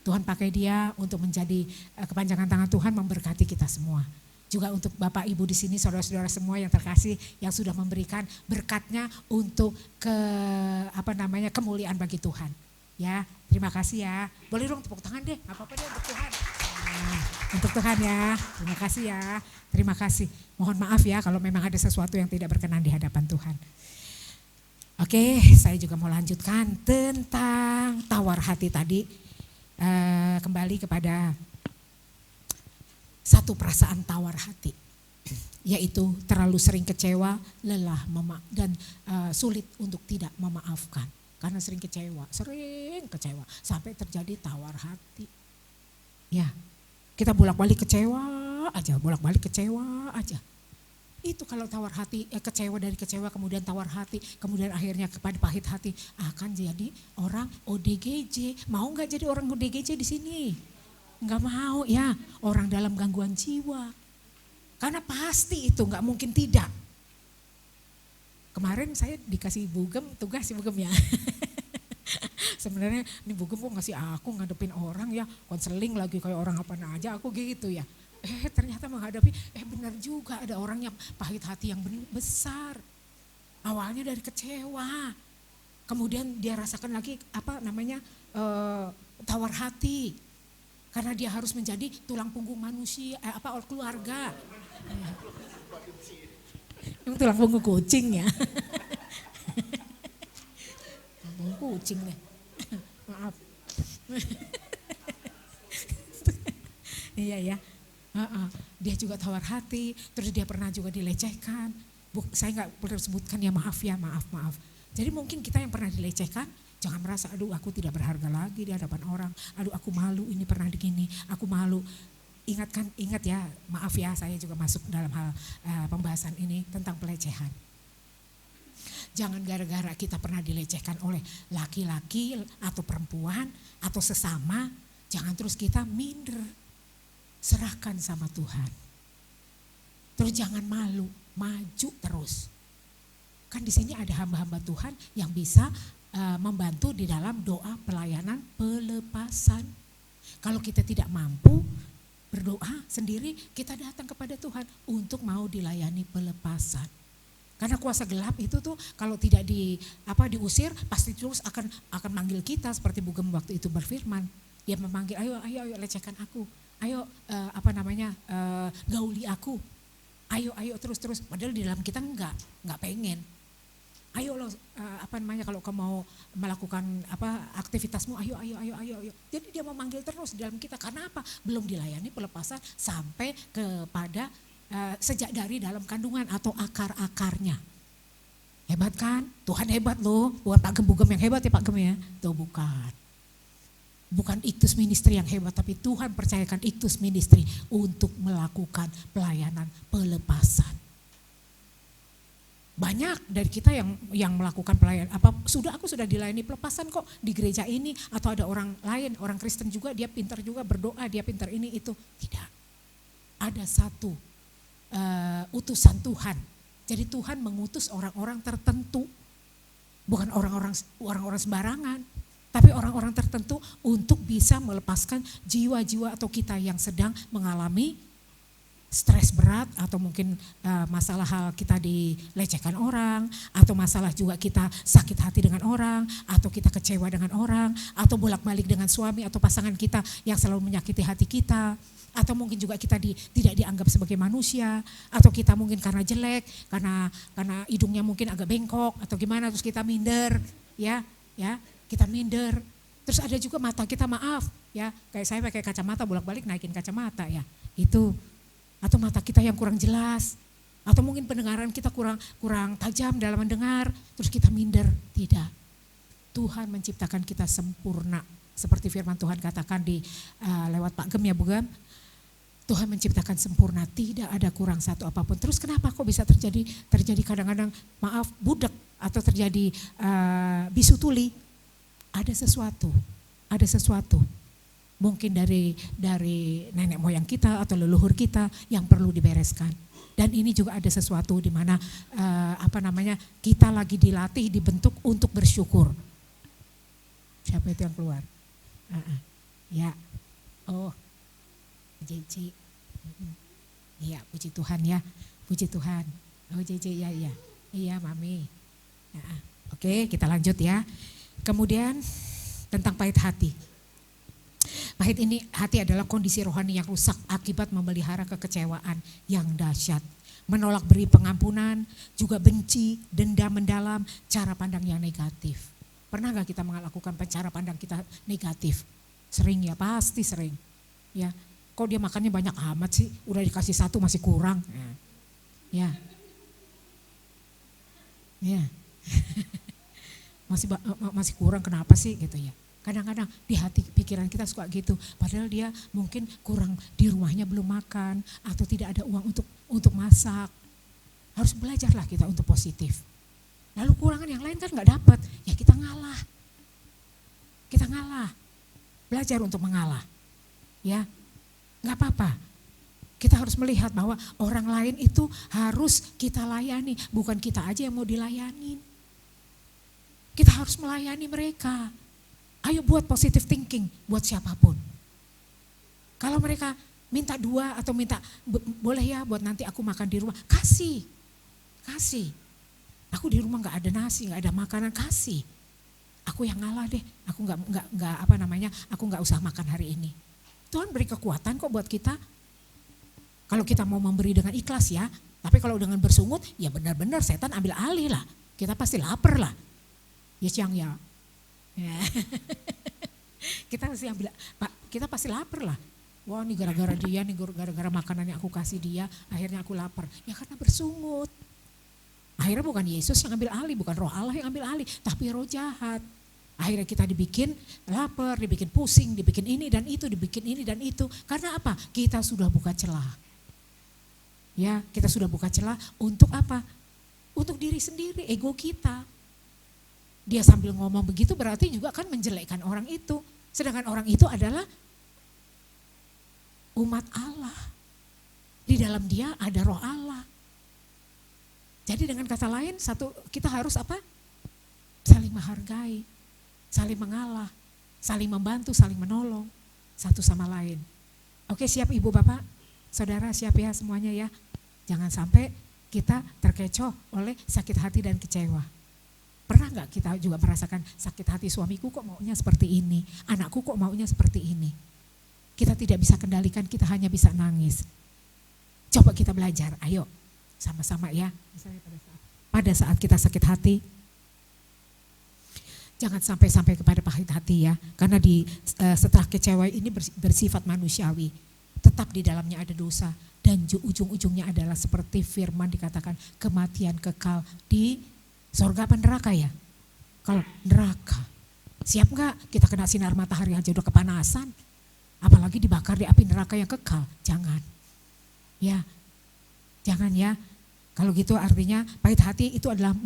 Tuhan pakai dia untuk menjadi kepanjangan tangan Tuhan memberkati kita semua. Juga untuk Bapak Ibu di sini, saudara-saudara semua yang terkasih yang sudah memberikan berkatnya untuk kemuliaan bagi Tuhan. Ya, terima kasih ya. Boleh dong tepuk tangan deh, apa-apa deh untuk Tuhan. Untuk Tuhan ya, terima kasih ya, terima kasih. Mohon maaf ya kalau memang ada sesuatu yang tidak berkenan di hadapan Tuhan. Oke, saya juga mau lanjutkan tentang tawar hati tadi. Kembali kepada satu perasaan tawar hati, yaitu terlalu sering kecewa, lelah, dan sulit untuk tidak memaafkan. Karena sering kecewa sampai terjadi tawar hati. Ya. Kita bolak-balik kecewa aja. Itu kalau tawar hati, kecewa dari kecewa, kemudian tawar hati, kemudian akhirnya kepada pahit hati, akan jadi orang ODGJ. Mau nggak jadi orang ODGJ di sini? Nggak mau ya, orang dalam gangguan jiwa. Karena pasti itu nggak mungkin tidak. Kemarin saya dikasih Bugem, tugas si Bugem ya. Sebenarnya ini Bugem kok ngasih aku ngadepin orang ya, konseling lagi kayak orang apa aja aku gitu ya. Ternyata menghadapi, benar juga ada orang yang pahit hati yang besar. Awalnya dari kecewa, kemudian dia rasakan lagi tawar hati. Karena dia harus menjadi tulang punggung manusia, keluarga. Ini tulang punggung kucing ya. Kucing deh, maaf. Iya ya, dia juga tawar hati, terus dia pernah juga dilecehkan. Saya nggak perlu sebutkan ya, maaf. Jadi mungkin kita yang pernah dilecehkan, jangan merasa aduh aku tidak berharga lagi di hadapan orang, aduh aku malu ini pernah begini, aku malu. Ingat ya, maaf ya, saya juga masuk dalam hal pembahasan ini tentang pelecehan. Jangan gara-gara kita pernah dilecehkan oleh laki-laki atau perempuan atau sesama, jangan terus kita minder. Serahkan sama Tuhan. Terus jangan malu, maju terus. Kan di sini ada hamba-hamba Tuhan yang bisa membantu di dalam doa pelayanan pelepasan. Kalau kita tidak mampu berdoa sendiri, kita datang kepada Tuhan untuk mau dilayani pelepasan. Karena kuasa gelap itu tuh kalau tidak diusir pasti terus akan manggil kita seperti Bugem waktu itu berfirman. Dia memanggil, ayo lecehkan aku. Ayo gauli aku. Ayo terus. Padahal di dalam kita enggak pengen. Ayo lo kalau kamu mau melakukan aktivitasmu, ayo. Jadi dia memanggil terus di dalam kita. Karena apa? Belum dilayani pelepasan sampai kepada sejak dari dalam kandungan atau akar-akarnya. Hebat kan? Tuhan hebat loh. Bukan Pak Gem yang hebat ya Pak Gem ya. Tuh bukan. Bukan Iktus Ministry yang hebat, tapi Tuhan percayakan Iktus Ministry untuk melakukan pelayanan pelepasan. Banyak dari kita yang melakukan pelayanan, aku sudah dilayani pelepasan kok di gereja ini, atau ada orang lain, orang Kristen juga, dia pintar juga berdoa, dia pintar ini itu. Tidak. Ada satu utusan Tuhan. Jadi Tuhan mengutus orang-orang tertentu, bukan orang-orang sembarangan, tapi orang-orang tertentu untuk bisa melepaskan jiwa-jiwa atau kita yang sedang mengalami stres berat atau mungkin masalah hal kita dilecehkan orang, atau masalah juga kita sakit hati dengan orang, atau kita kecewa dengan orang, atau bolak-balik dengan suami atau pasangan kita yang selalu menyakiti hati kita, atau mungkin juga kita tidak dianggap sebagai manusia, atau kita mungkin karena jelek, karena hidungnya mungkin agak bengkok atau gimana, terus kita minder, ya kita minder. Terus ada juga mata kita, maaf ya, kayak saya pakai kacamata bolak-balik naikin kacamata ya, itu. Atau mata kita yang kurang jelas, atau mungkin pendengaran kita kurang tajam dalam mendengar, terus kita minder. Tidak, Tuhan menciptakan kita sempurna, seperti firman Tuhan katakan di lewat Pak Gem ya Bu Gem, Tuhan menciptakan sempurna, tidak ada kurang satu apapun. Terus kenapa kok bisa terjadi kadang-kadang maaf budak atau terjadi bisu tuli? Ada sesuatu. Mungkin dari nenek moyang kita atau leluhur kita yang perlu dibereskan. Dan ini juga ada sesuatu di mana kita lagi dilatih, dibentuk untuk bersyukur. Siapa itu yang keluar? Ya, oh, Cici. Iya, puji Tuhan ya, puji Tuhan. Oh Cici, iya Mami. Oke, kita lanjut ya. Kemudian tentang pahit hati. Pahit hati adalah kondisi rohani yang rusak akibat memelihara kekecewaan yang dahsyat. Menolak beri pengampunan, juga benci, dendam mendalam, cara pandang yang negatif. Pernah gak kita melakukan cara pandang kita negatif? Sering ya, pasti sering. Ya, kok dia makannya banyak amat sih, udah dikasih satu masih kurang. Ya. masih kurang, kenapa sih gitu ya. Kadang-kadang di hati pikiran kita suka gitu, padahal dia mungkin kurang di rumahnya belum makan atau tidak ada uang untuk masak. Harus belajarlah kita untuk positif. Lalu kurangan yang lain kan nggak dapat, ya kita ngalah. Belajar untuk mengalah, ya nggak apa-apa. Kita harus melihat bahwa orang lain itu harus kita layani, bukan kita aja yang mau dilayanin. Kita harus melayani mereka. Ayo buat positive thinking buat siapapun. Kalau mereka minta 2 atau minta boleh ya buat nanti aku makan di rumah, kasih. Aku di rumah nggak ada nasi, nggak ada makanan, kasih. Aku yang ngalah deh, aku aku nggak usah makan hari ini. Tuhan beri kekuatan kok buat kita. Kalau kita mau memberi dengan ikhlas ya, tapi kalau dengan bersungut ya benar-benar setan ambil alih lah. Kita pasti lapar lah. Ya siang ya. Kita pasti lapar lah. Wah ini gara-gara dia, nih gara-gara makanan yang aku kasih dia, akhirnya aku lapar. Ya karena bersungut. Akhirnya bukan Yesus yang ambil alih, bukan roh Allah yang ambil alih, tapi roh jahat. Akhirnya kita dibikin lapar, dibikin pusing, dibikin ini dan itu, dibikin ini dan itu. Karena apa? Kita sudah buka celah. Ya, kita sudah buka celah untuk apa? Untuk diri sendiri, ego kita. Dia sambil ngomong begitu berarti juga kan menjelekkan orang itu. Sedangkan orang itu adalah umat Allah. Di dalam dia ada roh Allah. Jadi dengan kata lain kita harus apa? Saling menghargai, saling mengalah, saling membantu, saling menolong satu sama lain. Oke, siap Ibu Bapak? Saudara siap ya semuanya ya? Jangan sampai kita terkecoh oleh sakit hati dan kecewa. Pernah gak kita juga merasakan sakit hati, suamiku kok maunya seperti ini, anakku kok maunya seperti ini. Kita tidak bisa kendalikan, kita hanya bisa nangis. Coba kita belajar, ayo sama-sama ya. Misalnya pada saat kita sakit hati, jangan sampai kepada pahit hati ya. Karena setelah kecewa ini bersifat manusiawi, tetap di dalamnya ada dosa. Dan ujung-ujungnya adalah seperti firman dikatakan kematian kekal di surga apa neraka ya? Kalau neraka, siap gak kita kena sinar matahari aja udah kepanasan? Apalagi dibakar di api neraka yang kekal, jangan. Ya, jangan ya. Kalau gitu artinya pahit hati itu adalah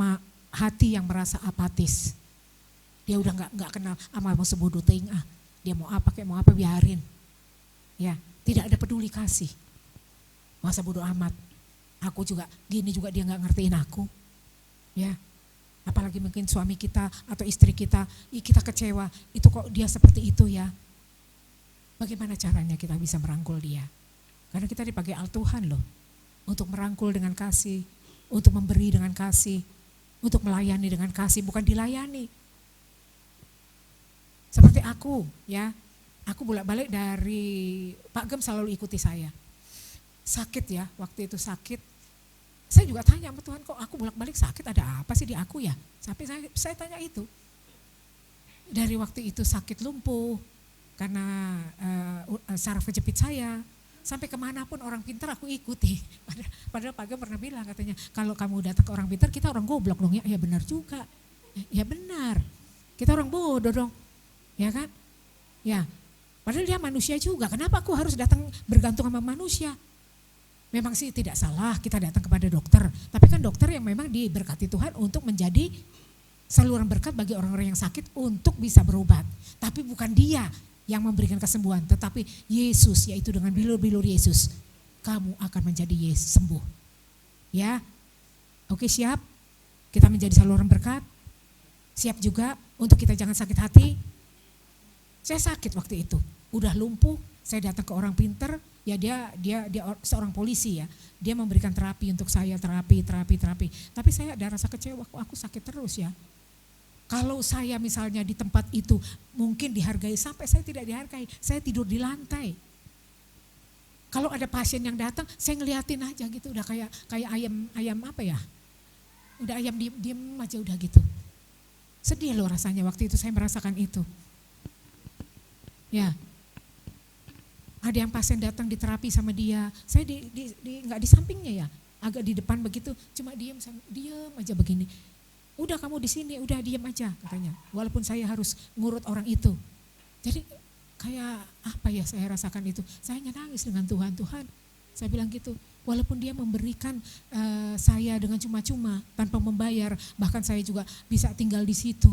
hati yang merasa apatis. Dia udah nggak kenal sama sebodoh ting dia mau apa kayak mau apa biarin. Ya, tidak ada peduli kasih. Masa bodoh amat. Aku juga gini juga dia nggak ngertiin aku. Ya. Apalagi mungkin suami kita atau istri kita kecewa, itu kok dia seperti itu ya. Bagaimana caranya kita bisa merangkul dia? Karena kita dipakai al Tuhan loh, untuk merangkul dengan kasih, untuk memberi dengan kasih, untuk melayani dengan kasih, bukan dilayani. Seperti aku ya, aku bolak-balik dari Pak Gem selalu ikuti saya. Sakit ya, waktu itu sakit. Saya juga tanya sama Tuhan, kok aku bolak-balik sakit, ada apa sih di aku ya? Sampai saya tanya itu. Dari waktu itu sakit lumpuh, karena saraf kejepit saya. Sampai kemanapun orang pintar aku ikuti. Padahal Pak Gem pernah bilang katanya, kalau kamu datang ke orang pintar, kita orang goblok dong ya. Ya benar juga, ya benar. Kita orang bodoh dong, ya kan? Ya, padahal dia manusia juga. Kenapa aku harus datang bergantung sama manusia? Memang sih tidak salah kita datang kepada dokter. Tapi kan dokter yang memang diberkati Tuhan untuk menjadi saluran berkat bagi orang-orang yang sakit untuk bisa berobat. Tapi bukan dia yang memberikan kesembuhan, tetapi Yesus, yaitu dengan bilur-bilur Yesus, kamu akan menjadi sembuh. Ya, oke, siap? Kita menjadi saluran berkat. Siap juga untuk kita jangan sakit hati. Saya sakit waktu itu, udah lumpuh. Saya datang ke orang pinter, ya dia seorang polisi ya. Dia memberikan terapi untuk saya, terapi. Tapi saya ada rasa kecewa, kok aku sakit terus ya. Kalau saya misalnya di tempat itu mungkin dihargai, sampai saya tidak dihargai, saya tidur di lantai. Kalau ada pasien yang datang, saya ngeliatin aja gitu, udah kayak ayam apa ya? Udah ayam diem aja udah gitu. Sedih loh rasanya waktu itu saya merasakan itu. Ya. Ada yang pasien datang diterapi sama dia, saya nggak di sampingnya ya, agak di depan begitu, cuma diem aja begini. Udah kamu di sini, udah diam aja katanya. Walaupun saya harus ngurut orang itu. Jadi kayak apa ya saya rasakan itu. Saya nangis dengan Tuhan. Saya bilang gitu. Walaupun dia memberikan saya dengan cuma-cuma tanpa membayar. Bahkan saya juga bisa tinggal di situ.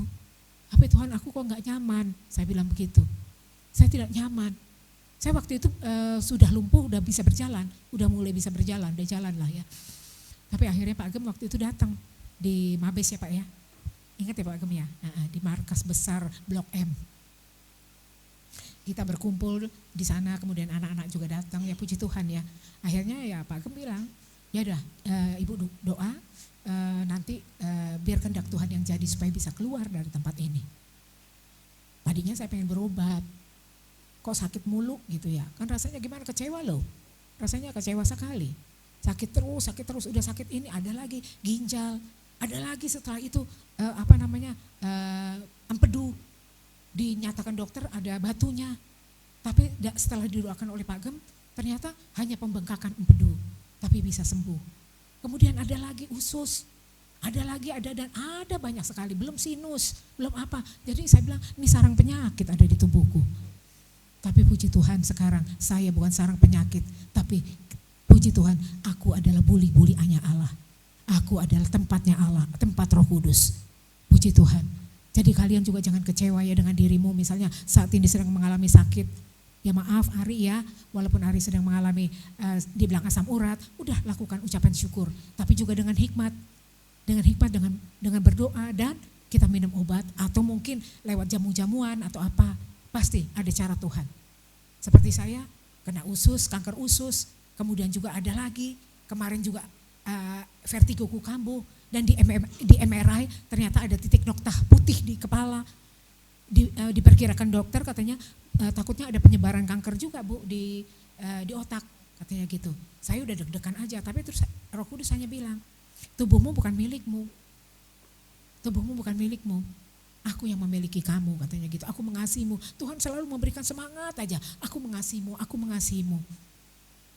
Tapi Tuhan, aku kok gak nyaman. Saya bilang begitu. Saya tidak nyaman. Saya waktu itu sudah lumpuh, udah bisa berjalan. Udah mulai bisa berjalan, udah jalan lah ya. Tapi akhirnya Pak Gem waktu itu datang. Di Mabes ya Pak ya, ingat ya Pak Gem ya, di markas besar Blok M. Kita berkumpul di sana, kemudian anak-anak juga datang, ya puji Tuhan ya. Akhirnya ya Pak Gem bilang, ya udah Ibu doa, nanti biar kehendak Tuhan yang jadi supaya bisa keluar dari tempat ini. Tadinya saya pengen berobat, kok sakit mulu gitu ya, kan rasanya gimana, kecewa loh, rasanya kecewa sekali. Sakit terus, udah sakit ini, ada lagi ginjal. Ada lagi setelah itu empedu, dinyatakan dokter ada batunya. Tapi setelah didoakan oleh Pak Gem, ternyata hanya pembengkakan empedu, tapi bisa sembuh. Kemudian ada lagi usus, ada banyak sekali, belum sinus, belum apa. Jadi saya bilang ini sarang penyakit ada di tubuhku. Tapi puji Tuhan sekarang saya bukan sarang penyakit, tapi puji Tuhan aku adalah buli-buliannya Allah. Aku adalah tempatnya Allah, tempat Roh Kudus. Puji Tuhan. Jadi kalian juga jangan kecewa ya dengan dirimu, misalnya saat ini sedang mengalami sakit. Ya maaf Ari ya, walaupun Ari sedang mengalami di belakang asam urat, udah lakukan ucapan syukur. Tapi juga dengan hikmat, dengan berdoa dan kita minum obat atau mungkin lewat jamu-jamuan atau apa. Pasti ada cara Tuhan. Seperti saya kena kanker usus, kemudian juga ada lagi, kemarin juga vertigoku kambuh dan di MRI ternyata ada titik noktah putih di kepala. Diperkirakan dokter katanya takutnya ada penyebaran kanker juga Bu di otak katanya gitu. Saya udah deg-degan aja, tapi terus Roh Kudus hanya bilang, tubuhmu bukan milikmu. Aku yang memiliki kamu katanya gitu. Aku mengasihimu. Tuhan selalu memberikan semangat aja. Aku mengasihimu.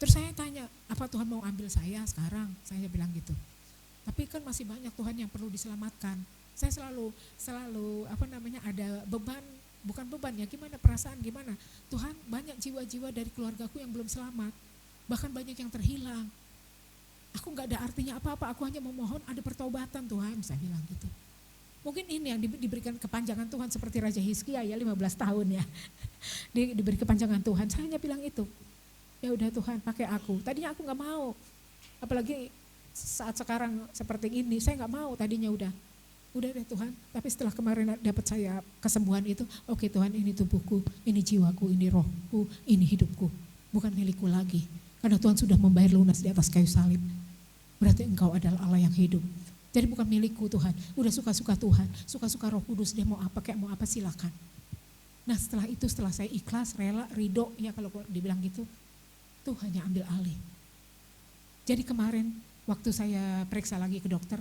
Terus saya tanya, apa Tuhan mau ambil saya sekarang? Saya bilang gitu. Tapi kan masih banyak Tuhan yang perlu diselamatkan. Saya selalu ada beban, bukan beban ya, gimana perasaan gimana. Tuhan, banyak jiwa-jiwa dari keluargaku yang belum selamat. Bahkan banyak yang terhilang. Aku gak ada artinya apa-apa, aku hanya memohon ada pertobatan Tuhan, saya bilang gitu. Mungkin ini yang diberikan kepanjangan Tuhan seperti Raja Hizkia ya 15 tahun ya. Diberi kepanjangan Tuhan, saya hanya bilang itu. Ya udah Tuhan pakai aku. Tadinya aku gak mau. Apalagi saat sekarang seperti ini, saya gak mau tadinya udah deh Tuhan. Tapi setelah kemarin dapat saya kesembuhan itu, oke Tuhan, ini tubuhku, ini jiwaku, ini rohku, ini hidupku. Bukan milikku lagi. Karena Tuhan sudah membayar lunas di atas kayu salib. Berarti Engkau adalah Allah yang hidup. Jadi bukan milikku Tuhan, udah suka-suka Tuhan, suka-suka Roh Kudus, dia mau apa kayak mau apa silakan. Nah setelah itu, setelah saya ikhlas, rela, ridho, ya kalau dibilang gitu, Tuhan yang ambil alih. Jadi kemarin waktu saya periksa lagi ke dokter,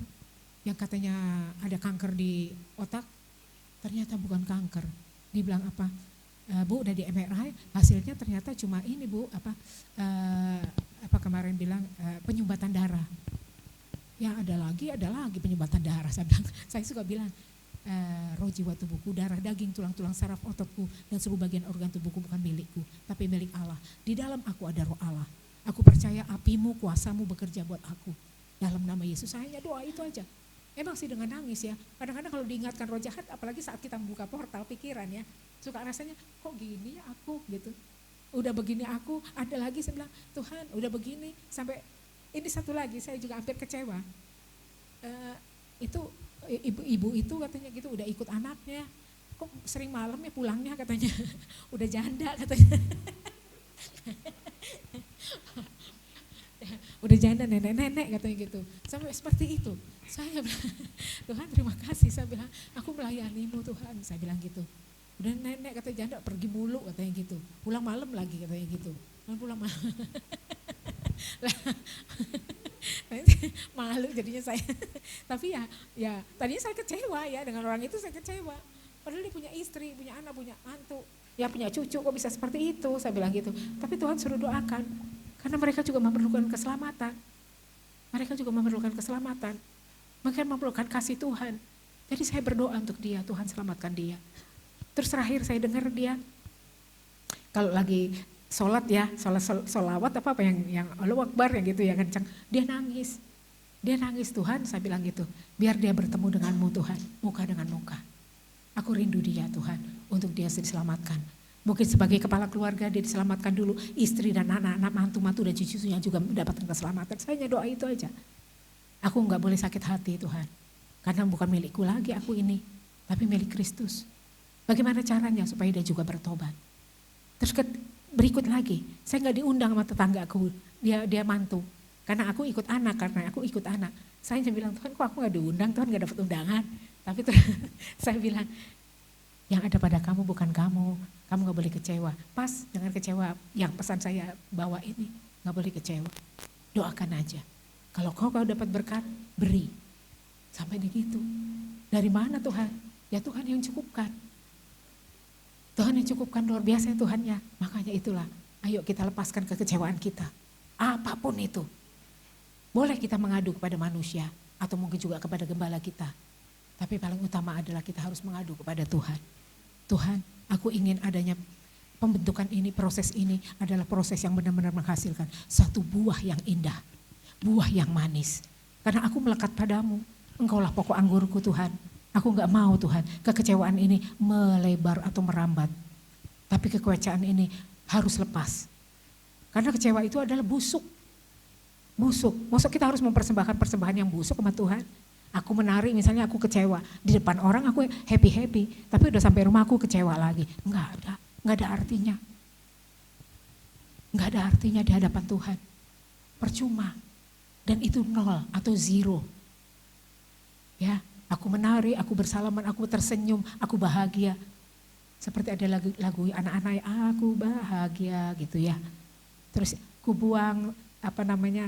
yang katanya ada kanker di otak, ternyata bukan kanker. Dibilang apa? Bu udah di MRI, hasilnya ternyata cuma ini Bu, apa kemarin bilang penyumbatan darah. Ya ada lagi penyumbatan darah. Saya suka bilang, roh jiwa tubuhku, darah daging, tulang-tulang saraf ototku, dan seluruh bagian organ tubuhku bukan milikku, tapi milik Allah. Di dalam aku ada roh Allah. Aku percaya apimu, kuasamu bekerja buat aku. Dalam nama Yesus, saya hanya doa itu aja. Emang sih dengan nangis ya, kadang-kadang kalau diingatkan roh jahat, apalagi saat kita membuka portal pikiran ya, suka rasanya kok gini ya aku gitu. Udah begini aku, ada lagi saya bilang, Tuhan udah begini, sampai ini satu lagi saya juga hampir kecewa. Itu ibu itu katanya gitu udah ikut anaknya, kok sering malam ya pulangnya katanya, udah janda katanya. Udah janda nenek-nenek katanya gitu. Sampai seperti itu. Saya bilang, Tuhan terima kasih, saya bilang, aku melayanimu Tuhan, saya bilang gitu. Udah nenek kata janda pergi mulu katanya gitu. Pulang malam lagi katanya gitu. Pulang malam. Malu jadinya saya. Tapi ya tadinya saya kecewa ya dengan orang itu, saya kecewa. Padahal dia punya istri, punya anak, punya mantu, ya punya cucu, kok bisa seperti itu, saya bilang gitu. Tapi Tuhan suruh doakan, karena mereka juga memerlukan keselamatan. Mereka juga memerlukan keselamatan. Mereka memerlukan kasih Tuhan. Jadi saya berdoa untuk dia, Tuhan selamatkan dia. Terus terakhir saya dengar dia, kalau lagi sholat ya, sholawat apa yang Allahu Akbar yang gitu ya kencang, dia nangis Tuhan, saya bilang gitu, biar dia bertemu denganmu Tuhan, muka dengan muka. Aku rindu dia Tuhan, untuk dia diselamatkan. Mungkin sebagai kepala keluarga dia diselamatkan dulu, istri dan anak-anak, mantu-mantu dan cucunya juga mendapatkan keselamatan. Saya hanya doa itu aja. Aku enggak boleh sakit hati Tuhan, karena bukan milikku lagi aku ini, tapi milik Kristus. Bagaimana caranya supaya dia juga bertobat? Terus berikut lagi, saya enggak diundang sama tetanggaku, dia mantu. Karena aku ikut anak, Saya bilang, Tuhan kok aku enggak diundang, Tuhan enggak dapat undangan. Tapi saya bilang, yang ada pada kamu bukan kamu enggak boleh kecewa. Pas dengan kecewa, yang pesan saya bawa ini, enggak boleh kecewa. Doakan aja. Kalau kau dapat berkat, beri. Sampai begitu. Dari mana Tuhan? Ya Tuhan yang cukupkan. Tuhan yang cukupkan, luar biasa ya Tuhannya. Makanya itulah, ayo kita lepaskan kekecewaan kita. Apapun itu. Boleh kita mengadu kepada manusia, atau mungkin juga kepada gembala kita. Tapi paling utama adalah kita harus mengadu kepada Tuhan. Tuhan, aku ingin adanya pembentukan ini, proses ini adalah proses yang benar-benar menghasilkan satu buah yang indah. Buah yang manis. Karena aku melekat padamu, Engkaulah pokok anggurku Tuhan. Aku enggak mau Tuhan, kekecewaan ini melebar atau merambat. Tapi kekecewaan ini harus lepas. Karena kecewa itu adalah busuk. Maksud kita harus mempersembahkan persembahan yang busuk sama Tuhan. Aku menari misalnya aku kecewa. Di depan orang aku happy. Tapi udah sampai rumah aku kecewa lagi. Enggak ada artinya. Enggak ada artinya di hadapan Tuhan. Percuma. Dan itu 0 atau 0. Ya, aku menari, aku bersalaman, aku tersenyum, aku bahagia. Seperti ada lagu anak-anak, aku bahagia gitu ya. Terus ku buang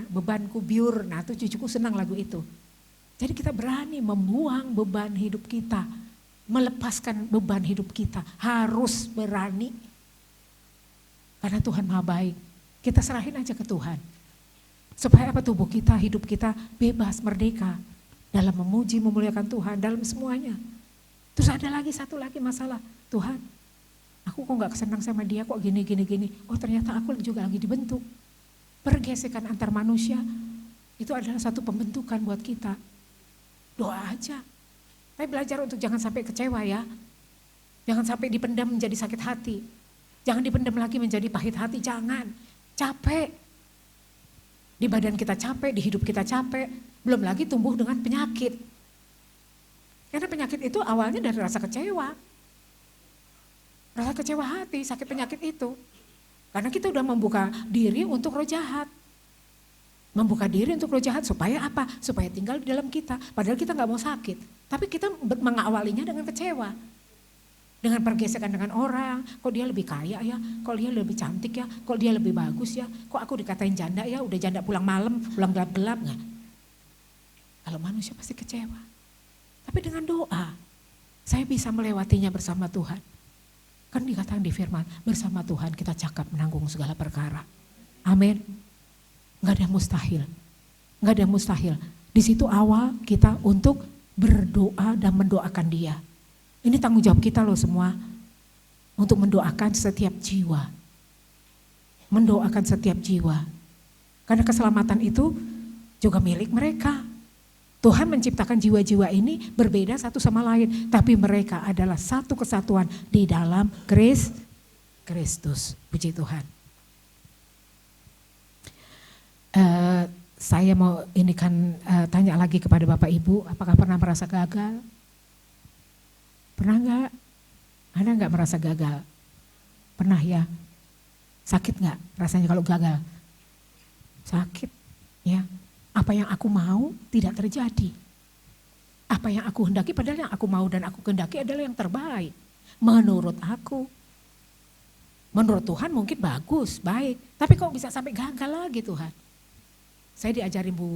bebanku biur. Nah tuh cucuku senang lagu itu. Jadi kita berani membuang beban hidup kita. Melepaskan beban hidup kita. Harus berani. Karena Tuhan Maha baik. Kita serahin aja ke Tuhan. Supaya tubuh kita, hidup kita bebas, merdeka. Dalam memuji, memuliakan Tuhan, dalam semuanya. Terus ada satu lagi masalah. Tuhan, aku kok gak senang sama dia, kok gini. Oh ternyata aku juga lagi dibentuk. Pergesekan antar manusia, itu adalah satu pembentukan buat kita. Doa aja. Tapi belajar untuk jangan sampai kecewa ya. Jangan sampai dipendam menjadi sakit hati. Jangan dipendam lagi menjadi pahit hati, jangan. Capek. Di badan kita capek, di hidup kita capek. Belum lagi tumbuh dengan penyakit. Karena penyakit itu awalnya dari rasa kecewa. Rasa kecewa hati, sakit penyakit itu. Karena kita udah membuka diri untuk roh jahat. Membuka diri untuk roh jahat supaya apa? Supaya tinggal di dalam kita. Padahal kita gak mau sakit. Tapi kita mengawalinya dengan kecewa. Dengan pergesekan dengan orang. Kok dia lebih kaya ya? Kok dia lebih cantik ya? Kok dia lebih bagus ya? Kok aku dikatain janda ya? Udah janda pulang malam, pulang gelap-gelap gak? Kalau manusia pasti kecewa. Tapi dengan doa, saya bisa melewatinya bersama Tuhan. Kan dikatakan di firman, bersama Tuhan kita cakap menanggung segala perkara. Amin. Gak ada yang mustahil. Gak ada yang mustahil. Di situ awal kita untuk berdoa dan mendoakan dia. Ini tanggung jawab kita loh semua. Untuk mendoakan setiap jiwa. Mendoakan setiap jiwa. Karena keselamatan itu juga milik mereka. Tuhan menciptakan jiwa-jiwa ini berbeda satu sama lain. Tapi mereka adalah satu kesatuan di dalam Kristus. Puji Tuhan. Saya mau tanya lagi kepada Bapak Ibu. Apakah pernah merasa gagal? Pernah enggak? Ada enggak merasa gagal? Pernah ya? Sakit enggak rasanya kalau gagal? Sakit ya. Apa yang aku mau tidak terjadi. Apa yang aku hendaki padahal yang aku mau dan aku kehendaki adalah yang terbaik. Menurut aku. Menurut Tuhan mungkin bagus, baik. Tapi kok bisa sampai gagal lagi Tuhan? Saya diajarin Bu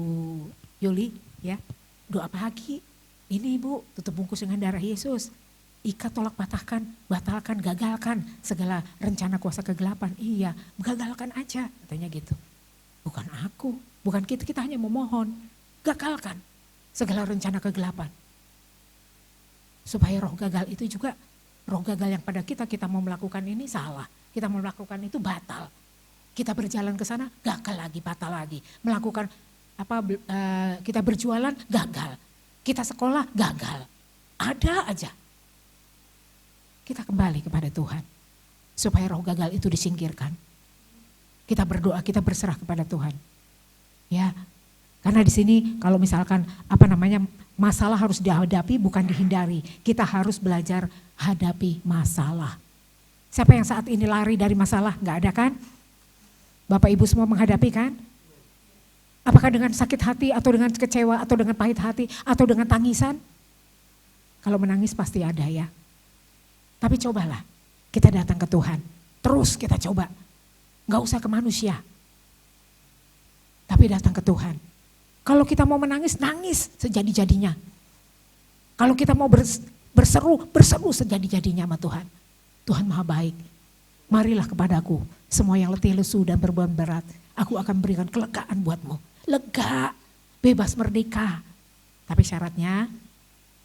Yuli ya. Doa pagi. Ini Ibu tutup bungkus dengan darah Yesus. Ikat, tolak, patahkan, batalkan, gagalkan segala rencana kuasa kegelapan. Iya, gagalkan aja katanya gitu. Bukan aku, bukan kita hanya memohon. Gagalkan segala rencana kegelapan. Supaya roh gagal itu juga, roh gagal yang pada kita mau melakukan ini salah. Kita mau melakukan itu batal. Kita berjalan ke sana, gagal lagi, batal lagi. Melakukan kita berjualan, gagal. Kita sekolah, gagal. Ada aja. Kita kembali kepada Tuhan. Supaya roh gagal itu disingkirkan. Kita berdoa, kita berserah kepada Tuhan. Ya, karena di sini kalau misalkan masalah harus dihadapi bukan dihindari. Kita harus belajar hadapi masalah. Siapa yang saat ini lari dari masalah? Enggak ada kan? Bapak Ibu semua menghadapi kan? Apakah dengan sakit hati atau dengan kecewa atau dengan pahit hati atau dengan tangisan? Kalau menangis pasti ada ya. Tapi cobalah kita datang ke Tuhan. Terus kita coba. Gak usah ke manusia. Tapi datang ke Tuhan. Kalau kita mau menangis, nangis sejadi-jadinya. Kalau kita mau berseru sejadi-jadinya sama Tuhan. Tuhan Maha baik. Marilah kepadaku semua yang letih lesu dan beban berat. Aku akan berikan kelegaan buatmu. Lega, bebas merdeka. Tapi syaratnya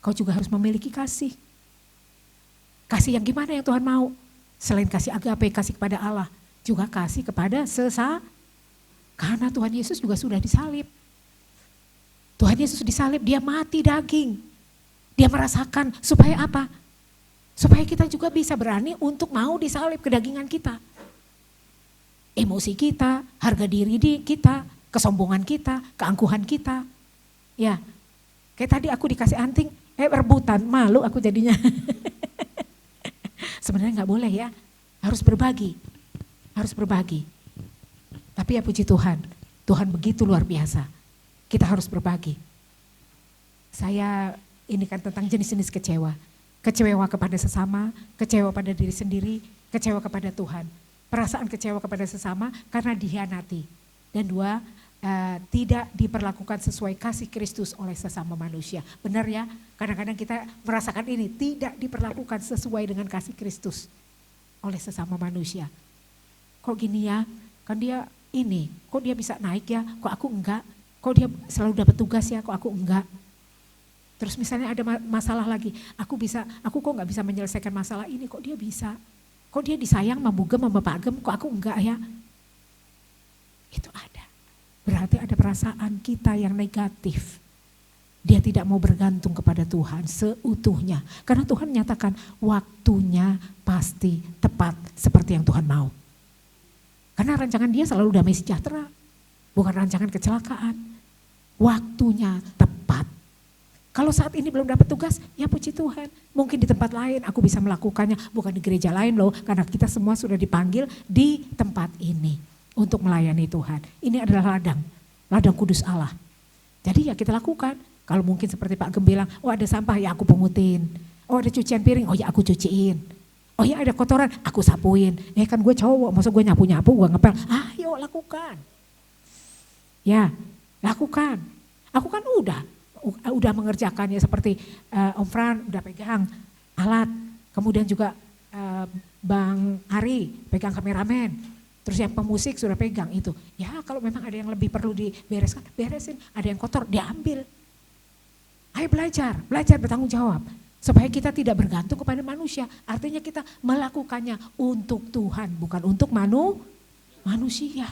kau juga harus memiliki kasih. Kasih yang gimana yang Tuhan mau? Selain kasih agape, kasih kepada Allah. Juga kasih kepada sesama. Karena Tuhan Yesus juga sudah disalib. Tuhan Yesus disalib, dia mati daging. Dia merasakan supaya apa? Supaya kita juga bisa berani untuk mau disalib kedagingan kita. Emosi kita, harga diri kita, kesombongan kita, keangkuhan kita. Ya, kayak tadi aku dikasih anting, rebutan, malu aku jadinya. Sebenarnya gak boleh ya, harus berbagi. Harus berbagi. Tapi ya puji Tuhan, Tuhan begitu luar biasa. Kita harus berbagi. Saya ini kan tentang jenis-jenis kecewa. Kecewa kepada sesama, kecewa pada diri sendiri, kecewa kepada Tuhan. Perasaan kecewa kepada sesama karena dikhianati. Dan dua, tidak diperlakukan sesuai kasih Kristus oleh sesama manusia. Benar ya, kadang-kadang kita merasakan ini, tidak diperlakukan sesuai dengan kasih Kristus oleh sesama manusia. Kok gini ya, kan dia ini, kok dia bisa naik ya, kok aku enggak, kok dia selalu dapat tugas ya, kok aku enggak. Terus misalnya ada masalah lagi, aku kok enggak bisa menyelesaikan masalah ini, kok dia bisa. Kok dia disayang, membugem, membapagem, kok aku enggak ya. Itu ada. Berarti ada perasaan kita yang negatif. Dia tidak mau bergantung kepada Tuhan seutuhnya. Karena Tuhan menyatakan waktunya pasti tepat seperti yang Tuhan mau. Karena rancangan dia selalu damai sejahtera. Bukan rancangan kecelakaan. Waktunya tepat. Kalau saat ini belum dapat tugas, ya puji Tuhan. Mungkin di tempat lain aku bisa melakukannya, bukan di gereja lain loh. Karena kita semua sudah dipanggil di tempat ini untuk melayani Tuhan. Ini adalah ladang kudus Allah. Jadi ya kita lakukan. Kalau mungkin seperti Pak Gem bilang, oh ada sampah ya aku pungutin. Oh ada cucian piring, oh ya aku cuciin. Oh ya ada kotoran, aku sapuin. Kan gue cowok, masa gue nyapu-nyapu, gue ngepel. Ayo lakukan. Ya lakukan. Aku kan udah mengerjakannya seperti Om Fran udah pegang alat. Kemudian juga Bang Ari pegang kameramen. Terus yang pemusik sudah pegang itu. Ya kalau memang ada yang lebih perlu dibereskan, beresin. Ada yang kotor, diambil. Ayo belajar bertanggung jawab. Supaya kita tidak bergantung kepada manusia. Artinya kita melakukannya untuk Tuhan, bukan untuk manusia.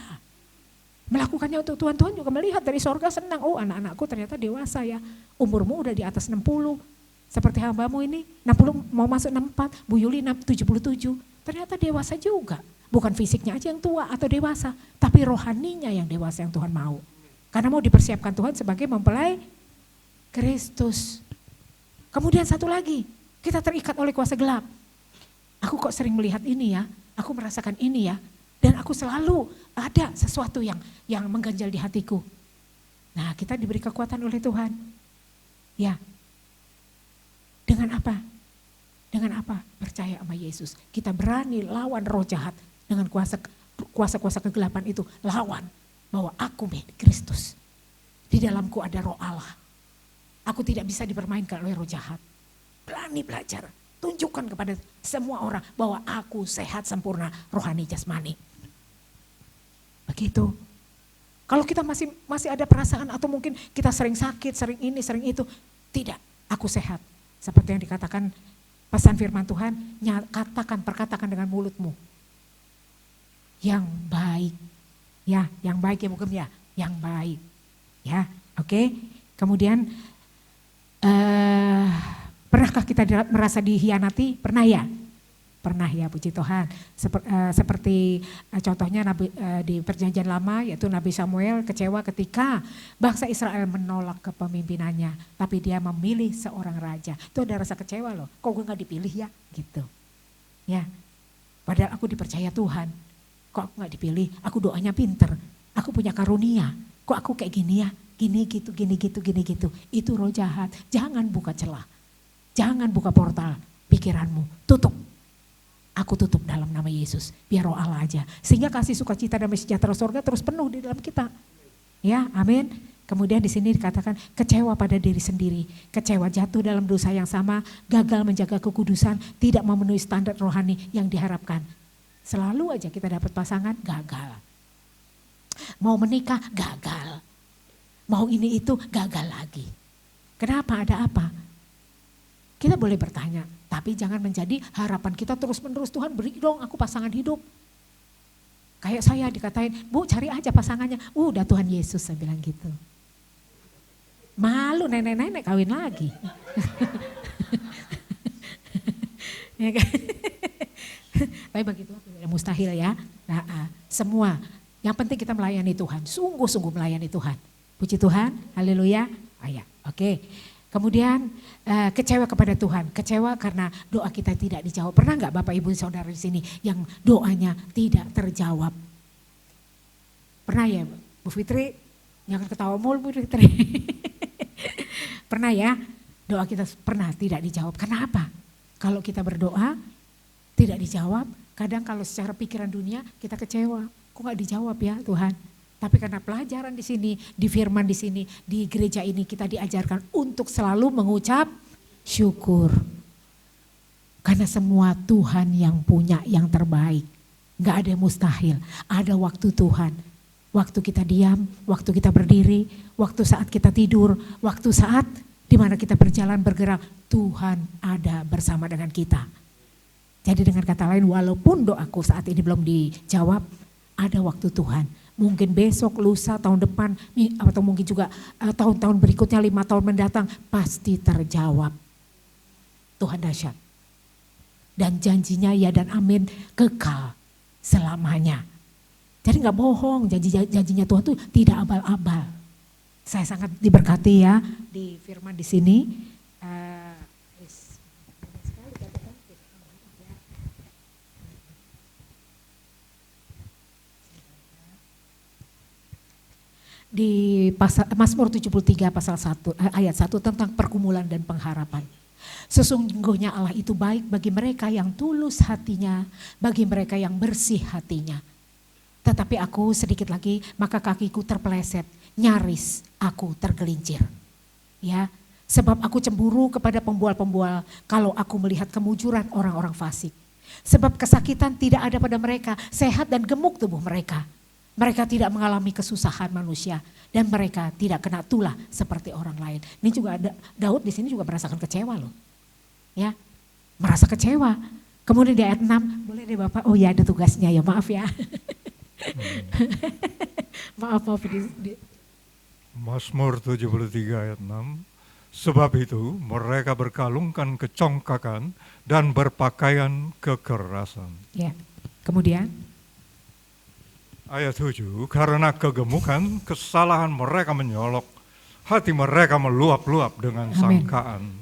Melakukannya untuk Tuhan. Tuhan juga melihat dari sorga senang. Oh anak-anakku ternyata dewasa ya. Umurmu udah di atas 60. Seperti hambamu ini 60 mau masuk 64. Bu Yuli 77. Ternyata dewasa juga. Bukan fisiknya aja yang tua atau dewasa. Tapi rohaninya yang dewasa yang Tuhan mau. Karena mau dipersiapkan Tuhan sebagai mempelai Kristus. Kemudian satu lagi, kita terikat oleh kuasa gelap. Aku kok sering melihat ini ya, aku merasakan ini ya. Dan aku selalu ada sesuatu yang mengganjal di hatiku. Nah kita diberi kekuatan oleh Tuhan. Ya, dengan apa? Dengan apa? Percaya sama Yesus. Kita berani lawan roh jahat dengan kuasa-kuasa kegelapan itu. Lawan bahwa aku milik Kristus. Di dalamku ada roh Allah. Aku tidak bisa dipermainkan oleh roh jahat. Berani belajar. Tunjukkan kepada semua orang bahwa aku sehat sempurna rohani jasmani. Begitu. Kalau kita masih ada perasaan atau mungkin kita sering sakit, sering ini, sering itu. Tidak, aku sehat. Seperti yang dikatakan pesan firman Tuhan, perkatakan dengan mulutmu. Yang baik. Ya, yang baik ya Bugem ya. Yang baik. Ya, oke. Kemudian pernahkah kita merasa dihianati? Pernah ya? Pernah ya, puji Tuhan. Seperti contohnya di perjanjian lama yaitu Nabi Samuel kecewa ketika bangsa Israel menolak kepemimpinannya. Tapi dia memilih seorang raja. Itu ada rasa kecewa loh. Kok gue gak dipilih ya? Gitu. Ya. Padahal aku dipercaya Tuhan. Kok aku gak dipilih? Aku doanya pinter. Aku punya karunia. Kok aku kayak gini ya? Gini gitu. Itu roh jahat. Jangan buka celah. Jangan buka portal pikiranmu. Tutup. Aku tutup dalam nama Yesus. Biar roh Allah aja. Sehingga kasih sukacita dan sejahtera surga terus penuh di dalam kita. Ya, amin. Kemudian di sini dikatakan kecewa pada diri sendiri. Kecewa jatuh dalam dosa yang sama. Gagal menjaga kekudusan. Tidak memenuhi standar rohani yang diharapkan. Selalu aja kita dapat pasangan, gagal. Mau menikah, gagal. Mau ini itu, gagal lagi. Kenapa? Ada apa? Kita boleh bertanya, tapi jangan menjadi harapan kita terus-menerus. Tuhan beri dong aku pasangan hidup. Kayak saya dikatain, Bu cari aja pasangannya. Udah Tuhan Yesus, saya bilang gitu. Malu nenek-nenek kawin lagi. Ya kan? Tapi begitu tidak mustahil ya. Nah, semua, yang penting kita melayani Tuhan. Sungguh-sungguh melayani Tuhan. Puji Tuhan, haleluya. Ya, oke. Kemudian kecewa kepada Tuhan, kecewa karena doa kita tidak dijawab. Pernah nggak Bapak Ibu Saudara di sini yang doanya tidak terjawab? Pernah ya Bu Fitri? Jangan ketawa mulu Bu Fitri. Pernah ya doa kita pernah tidak dijawab. Kenapa? Kalau kita berdoa tidak dijawab, kadang kalau secara pikiran dunia kita kecewa. Kok nggak dijawab ya Tuhan? Tapi karena pelajaran di sini, di firman di sini, di gereja ini kita diajarkan untuk selalu mengucap syukur. Karena semua Tuhan yang punya yang terbaik. Gak ada yang mustahil, ada waktu Tuhan. Waktu kita diam, waktu kita berdiri, waktu saat kita tidur, waktu saat dimana kita berjalan bergerak, Tuhan ada bersama dengan kita. Jadi dengan kata lain, walaupun doaku saat ini belum dijawab, ada waktu Tuhan. Mungkin besok, lusa, tahun depan, atau mungkin juga tahun-tahun berikutnya 5 tahun mendatang pasti terjawab. Tuhan dahsyat. Dan janjinya ya dan amin kekal selamanya. Jadi gak bohong, janjinya Tuhan itu tidak abal-abal. Saya sangat diberkati ya di firman di sini. Di Mazmur 73 pasal 1 ayat 1 tentang pergumulan dan pengharapan. Sesungguhnya Allah itu baik bagi mereka yang tulus hatinya, bagi mereka yang bersih hatinya. Tetapi aku sedikit lagi, maka kakiku terpeleset, nyaris aku tergelincir. Ya, sebab aku cemburu kepada pembual-pembual kalau aku melihat kemujuran orang-orang fasik. Sebab kesakitan tidak ada pada mereka, sehat dan gemuk tubuh mereka. Mereka tidak mengalami kesusahan manusia dan mereka tidak kena tulah seperti orang lain. Ini juga ada, Daud di sini juga merasakan kecewa loh. Ya, merasa kecewa. Kemudian di ayat 6, boleh deh Bapak, oh ya ada tugasnya ya, maaf ya. maaf. Mazmur 73 ayat 6. Sebab itu mereka berkalungkan kecongkakan dan berpakaian kekerasan. Ya, kemudian. Ayat 7, karena kegemukan kesalahan mereka menyolok, hati mereka meluap-luap dengan sangkaan.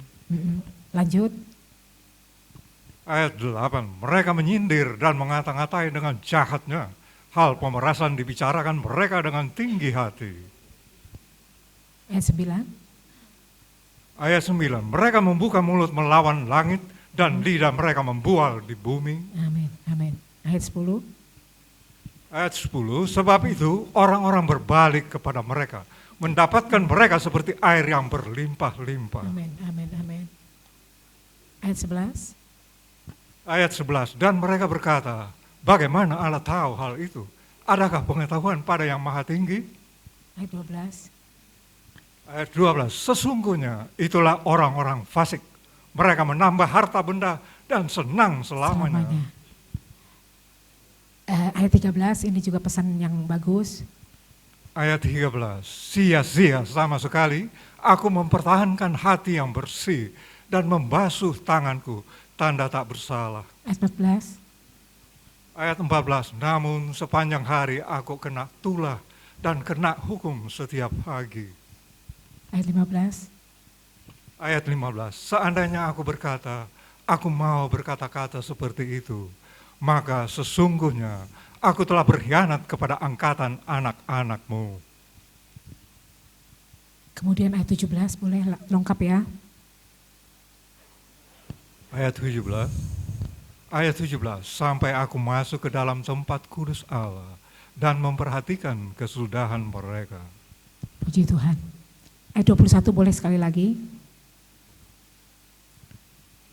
Lanjut. Ayat 8, mereka menyindir dan mengata-ngatai dengan jahatnya. Hal pemerasan dibicarakan mereka dengan tinggi hati. Ayat 9. Ayat 9, mereka membuka mulut melawan langit dan lidah mereka membual di bumi. Amin. Ayat 10. Ayat 10, sebab itu orang-orang berbalik kepada mereka, mendapatkan mereka seperti air yang berlimpah-limpah. Amin. Ayat 11. Ayat 11, dan mereka berkata, bagaimana Allah tahu hal itu? Adakah pengetahuan pada yang maha tinggi? Ayat 12. Ayat 12, sesungguhnya itulah orang-orang fasik. Mereka menambah harta benda dan senang selamanya. Ayat 13 ini juga pesan yang bagus. Ayat 13, sia-sia sama sekali aku mempertahankan hati yang bersih dan membasuh tanganku, tanda tak bersalah. Ayat 14. Ayat 14, namun sepanjang hari aku kena tulah dan kena hukum setiap pagi. Ayat 15. Ayat 15, seandainya aku berkata, aku mau berkata-kata seperti itu, maka sesungguhnya aku telah berkhianat kepada angkatan anak-anakmu. Kemudian ayat 17, boleh lengkap ya. Ayat 17, sampai aku masuk ke dalam tempat kudus Allah dan memperhatikan kesudahan mereka. Puji Tuhan. Ayat 21 boleh sekali lagi.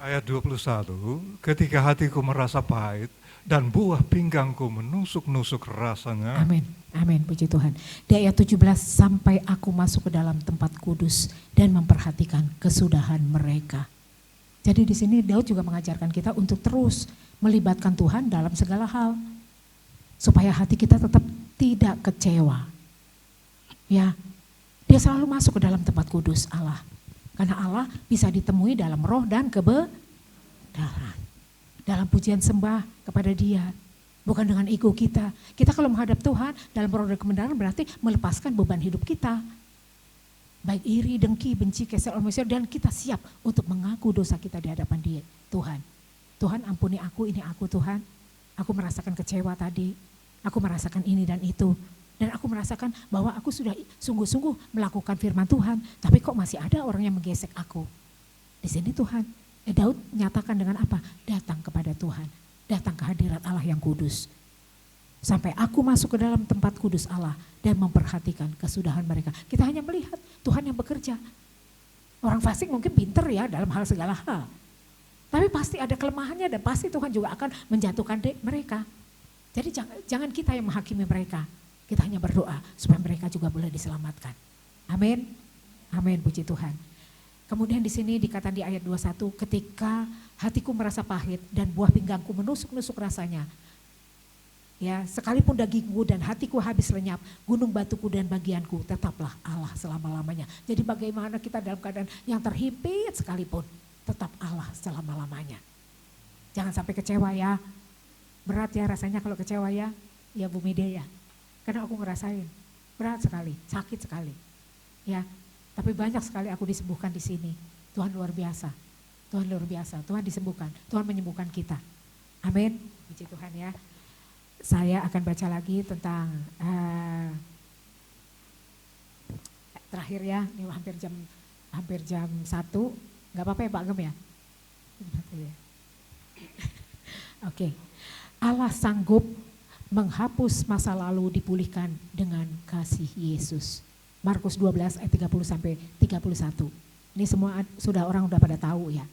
Ayat 21, ketika hatiku merasa pahit dan buah pinggangku menusuk-nusuk rasanya. Amin, puji Tuhan. Di ayat 17, sampai aku masuk ke dalam tempat kudus dan memperhatikan kesudahan mereka. Jadi di sini Daud juga mengajarkan kita untuk terus melibatkan Tuhan dalam segala hal. Supaya hati kita tetap tidak kecewa. Ya, dia selalu masuk ke dalam tempat kudus Allah. Karena Allah bisa ditemui dalam roh dan kebenaran. Dalam pujian sembah kepada Dia. Bukan dengan ego kita. Kita kalau menghadap Tuhan dalam roh dan kebenaran berarti melepaskan beban hidup kita. Baik iri, dengki, benci, kesal, manusia, dan kita siap untuk mengaku dosa kita di hadapan Dia, Tuhan. Tuhan ampuni aku, ini aku Tuhan. Aku merasakan kecewa tadi. Aku merasakan ini dan itu. Dan aku merasakan bahwa aku sudah sungguh-sungguh melakukan firman Tuhan, tapi kok masih ada orang yang menggesek aku. Di sini Tuhan, Daud nyatakan dengan apa? Datang kepada Tuhan, datang ke hadirat Allah yang kudus. Sampai aku masuk ke dalam tempat kudus Allah dan memperhatikan kesudahan mereka. Kita hanya melihat Tuhan yang bekerja. Orang fasik mungkin pinter ya dalam hal segala hal. Tapi pasti ada kelemahannya dan pasti Tuhan juga akan menjatuhkan mereka. Jadi jangan kita yang menghakimi mereka. Kita hanya berdoa supaya mereka juga boleh diselamatkan. Amin. Amin, puji Tuhan. Kemudian di sini dikatakan di ayat 21, ketika hatiku merasa pahit dan buah pinggangku menusuk-nusuk rasanya. Ya, sekalipun dagingku dan hatiku habis lenyap, gunung batuku dan bagianku tetaplah Allah selama-lamanya. Jadi bagaimana kita dalam keadaan yang terhimpit sekalipun, tetap Allah selama-lamanya. Jangan sampai kecewa ya. Berat ya rasanya kalau kecewa ya Bu Mide ya. Karena aku ngerasain, berat sekali, sakit sekali. ya. Tapi banyak sekali aku disembuhkan di sini. Tuhan luar biasa. Tuhan luar biasa. Tuhan disembuhkan. Tuhan menyembuhkan kita. Amin. Puji Tuhan ya. Saya akan baca lagi tentang terakhir ya. Ini hampir jam 1. Enggak apa-apa ya Pak Gem ya? Oke. Allah sanggup menghapus masa lalu dipulihkan dengan kasih Yesus. Markus 12 ayat 30 sampai 31. Ini semua orang udah pada tahu ya.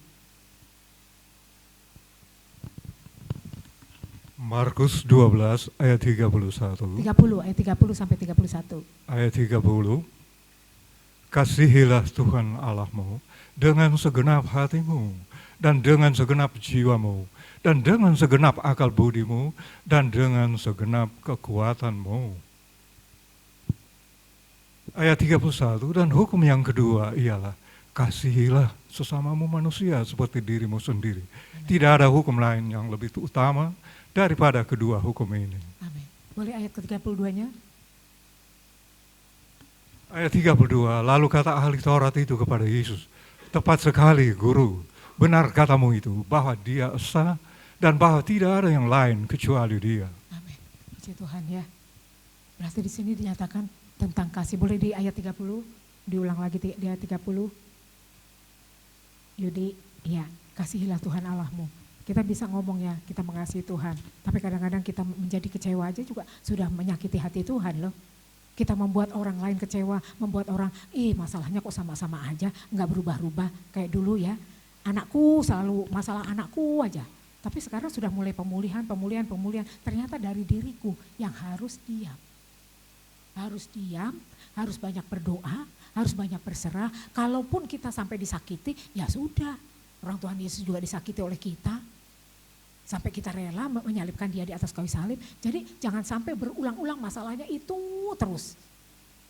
Markus 12 ayat 31. 30 ayat 30 sampai 31. Ayat 30. Kasihilah Tuhan Allahmu dengan segenap hatimu dan dengan segenap jiwamu dan dengan segenap akal budimu dan dengan segenap kekuatanmu. Ayat 31, dan hukum yang kedua ialah kasihilah sesamamu manusia seperti dirimu sendiri. Tidak ada hukum lain yang lebih utama daripada kedua hukum ini. Amin. Boleh ayat ke-32-nya? Ayat 32, lalu kata ahli Taurat itu kepada Yesus, tepat sekali guru, benar katamu itu bahwa dia esa dan bahwa tidak ada yang lain kecuali dia. Amin. Puji Tuhan ya. Berarti di sini dinyatakan tentang kasih. Boleh di ayat 30, diulang lagi di ayat 30. Yudi, ya, kasihilah Tuhan Allahmu. Kita bisa ngomong ya, kita mengasihi Tuhan. Tapi kadang-kadang kita menjadi kecewa aja juga sudah menyakiti hati Tuhan loh. Kita membuat orang lain kecewa, membuat orang, masalahnya kok sama-sama aja, nggak berubah-ubah kayak dulu ya. Anakku selalu masalah anakku aja. Tapi sekarang sudah mulai pemulihan. Ternyata dari diriku yang harus diam. Harus diam, harus banyak berdoa, harus banyak berserah. Kalaupun kita sampai disakiti, ya sudah. Orang Tuhan Yesus juga disakiti oleh kita. Sampai kita rela menyalibkan dia di atas kayu salib. Jadi jangan sampai berulang-ulang masalahnya itu terus.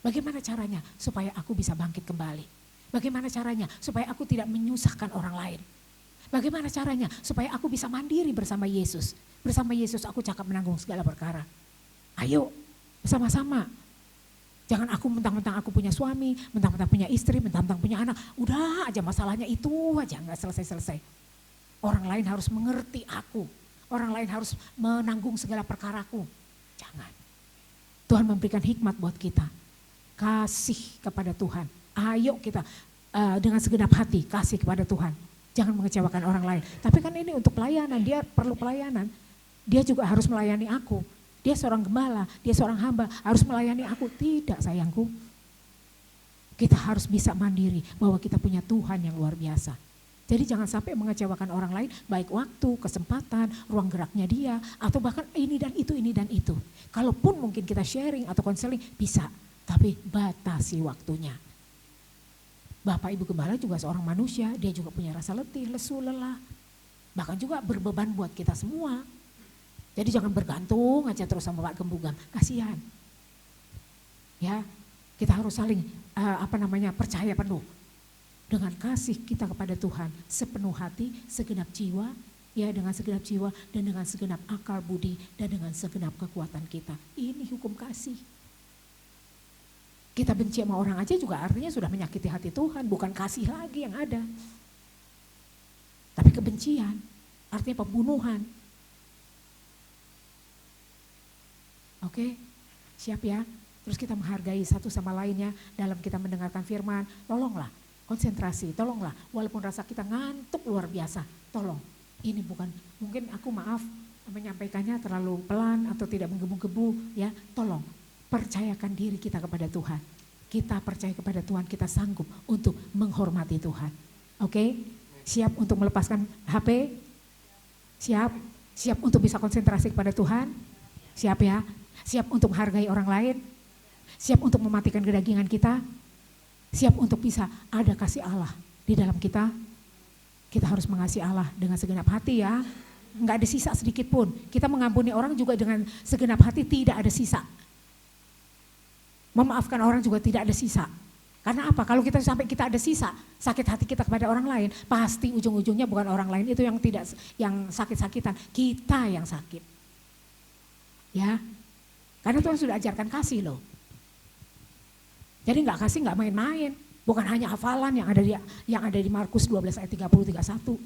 Bagaimana caranya supaya aku bisa bangkit kembali? Bagaimana caranya supaya aku tidak menyusahkan orang lain? Bagaimana caranya supaya aku bisa mandiri bersama Yesus? Bersama Yesus aku cakap menanggung segala perkara. Ayo bersama-sama. Jangan aku mentang-mentang aku punya suami, mentang-mentang punya istri, mentang-mentang punya anak. Udah aja masalahnya itu aja, gak selesai-selesai. Orang lain harus mengerti aku. Orang lain harus menanggung segala perkaraku. Jangan. Tuhan memberikan hikmat buat kita. Kasih kepada Tuhan. Ayo kita dengan segenap hati kasih kepada Tuhan. Jangan mengecewakan orang lain. Tapi kan ini untuk pelayanan, dia perlu pelayanan. Dia juga harus melayani aku. Dia seorang gembala, dia seorang hamba, harus melayani aku. Tidak sayangku. Kita harus bisa mandiri bahwa kita punya Tuhan yang luar biasa. Jadi jangan sampai mengecewakan orang lain, baik waktu, kesempatan, ruang geraknya dia, atau bahkan ini dan itu. Kalaupun mungkin kita sharing atau konseling, bisa. Tapi batasi waktunya. Bapak Ibu Gembala juga seorang manusia, dia juga punya rasa letih, lesu, lelah. Bahkan juga berbeban buat kita semua. Jadi jangan bergantung aja terus sama Pak Gembugam, kasihan. Ya, kita harus saling percaya penuh. Dengan kasih kita kepada Tuhan sepenuh hati, segenap jiwa, ya dengan segenap jiwa dan dengan segenap akal budi dan dengan segenap kekuatan kita. Ini hukum kasih. Kita benci sama orang aja juga artinya sudah menyakiti hati Tuhan, bukan kasih lagi yang ada. Tapi kebencian, artinya pembunuhan. Oke, siap ya? Terus kita menghargai satu sama lainnya dalam kita mendengarkan firman, tolonglah. Konsentrasi, tolonglah, walaupun rasa kita ngantuk luar biasa, tolong. Ini bukan, mungkin aku maaf menyampaikannya terlalu pelan atau tidak menggebu-gebu, ya. Tolong, percayakan diri kita kepada Tuhan. Kita percaya kepada Tuhan, kita sanggup untuk menghormati Tuhan. Oke? Siap untuk melepaskan HP? Siap? Siap untuk bisa konsentrasi kepada Tuhan? Siap ya? Siap untuk menghargai orang lain? Siap untuk mematikan kedagingan kita? Siap untuk bisa ada kasih Allah di dalam kita. Kita harus mengasihi Allah dengan segenap hati ya. Enggak ada sisa sedikit pun. Kita mengampuni orang juga dengan segenap hati, tidak ada sisa. Memaafkan orang juga tidak ada sisa. Karena apa? Kalau kita sampai kita ada sisa, sakit hati kita kepada orang lain, pasti ujung-ujungnya bukan orang lain itu yang sakit-sakitan, kita yang sakit. Ya. Karena Tuhan sudah ajarkan kasih loh. Jadi nggak main-main. Bukan hanya hafalan yang ada di Markus 12 ayat 30-31.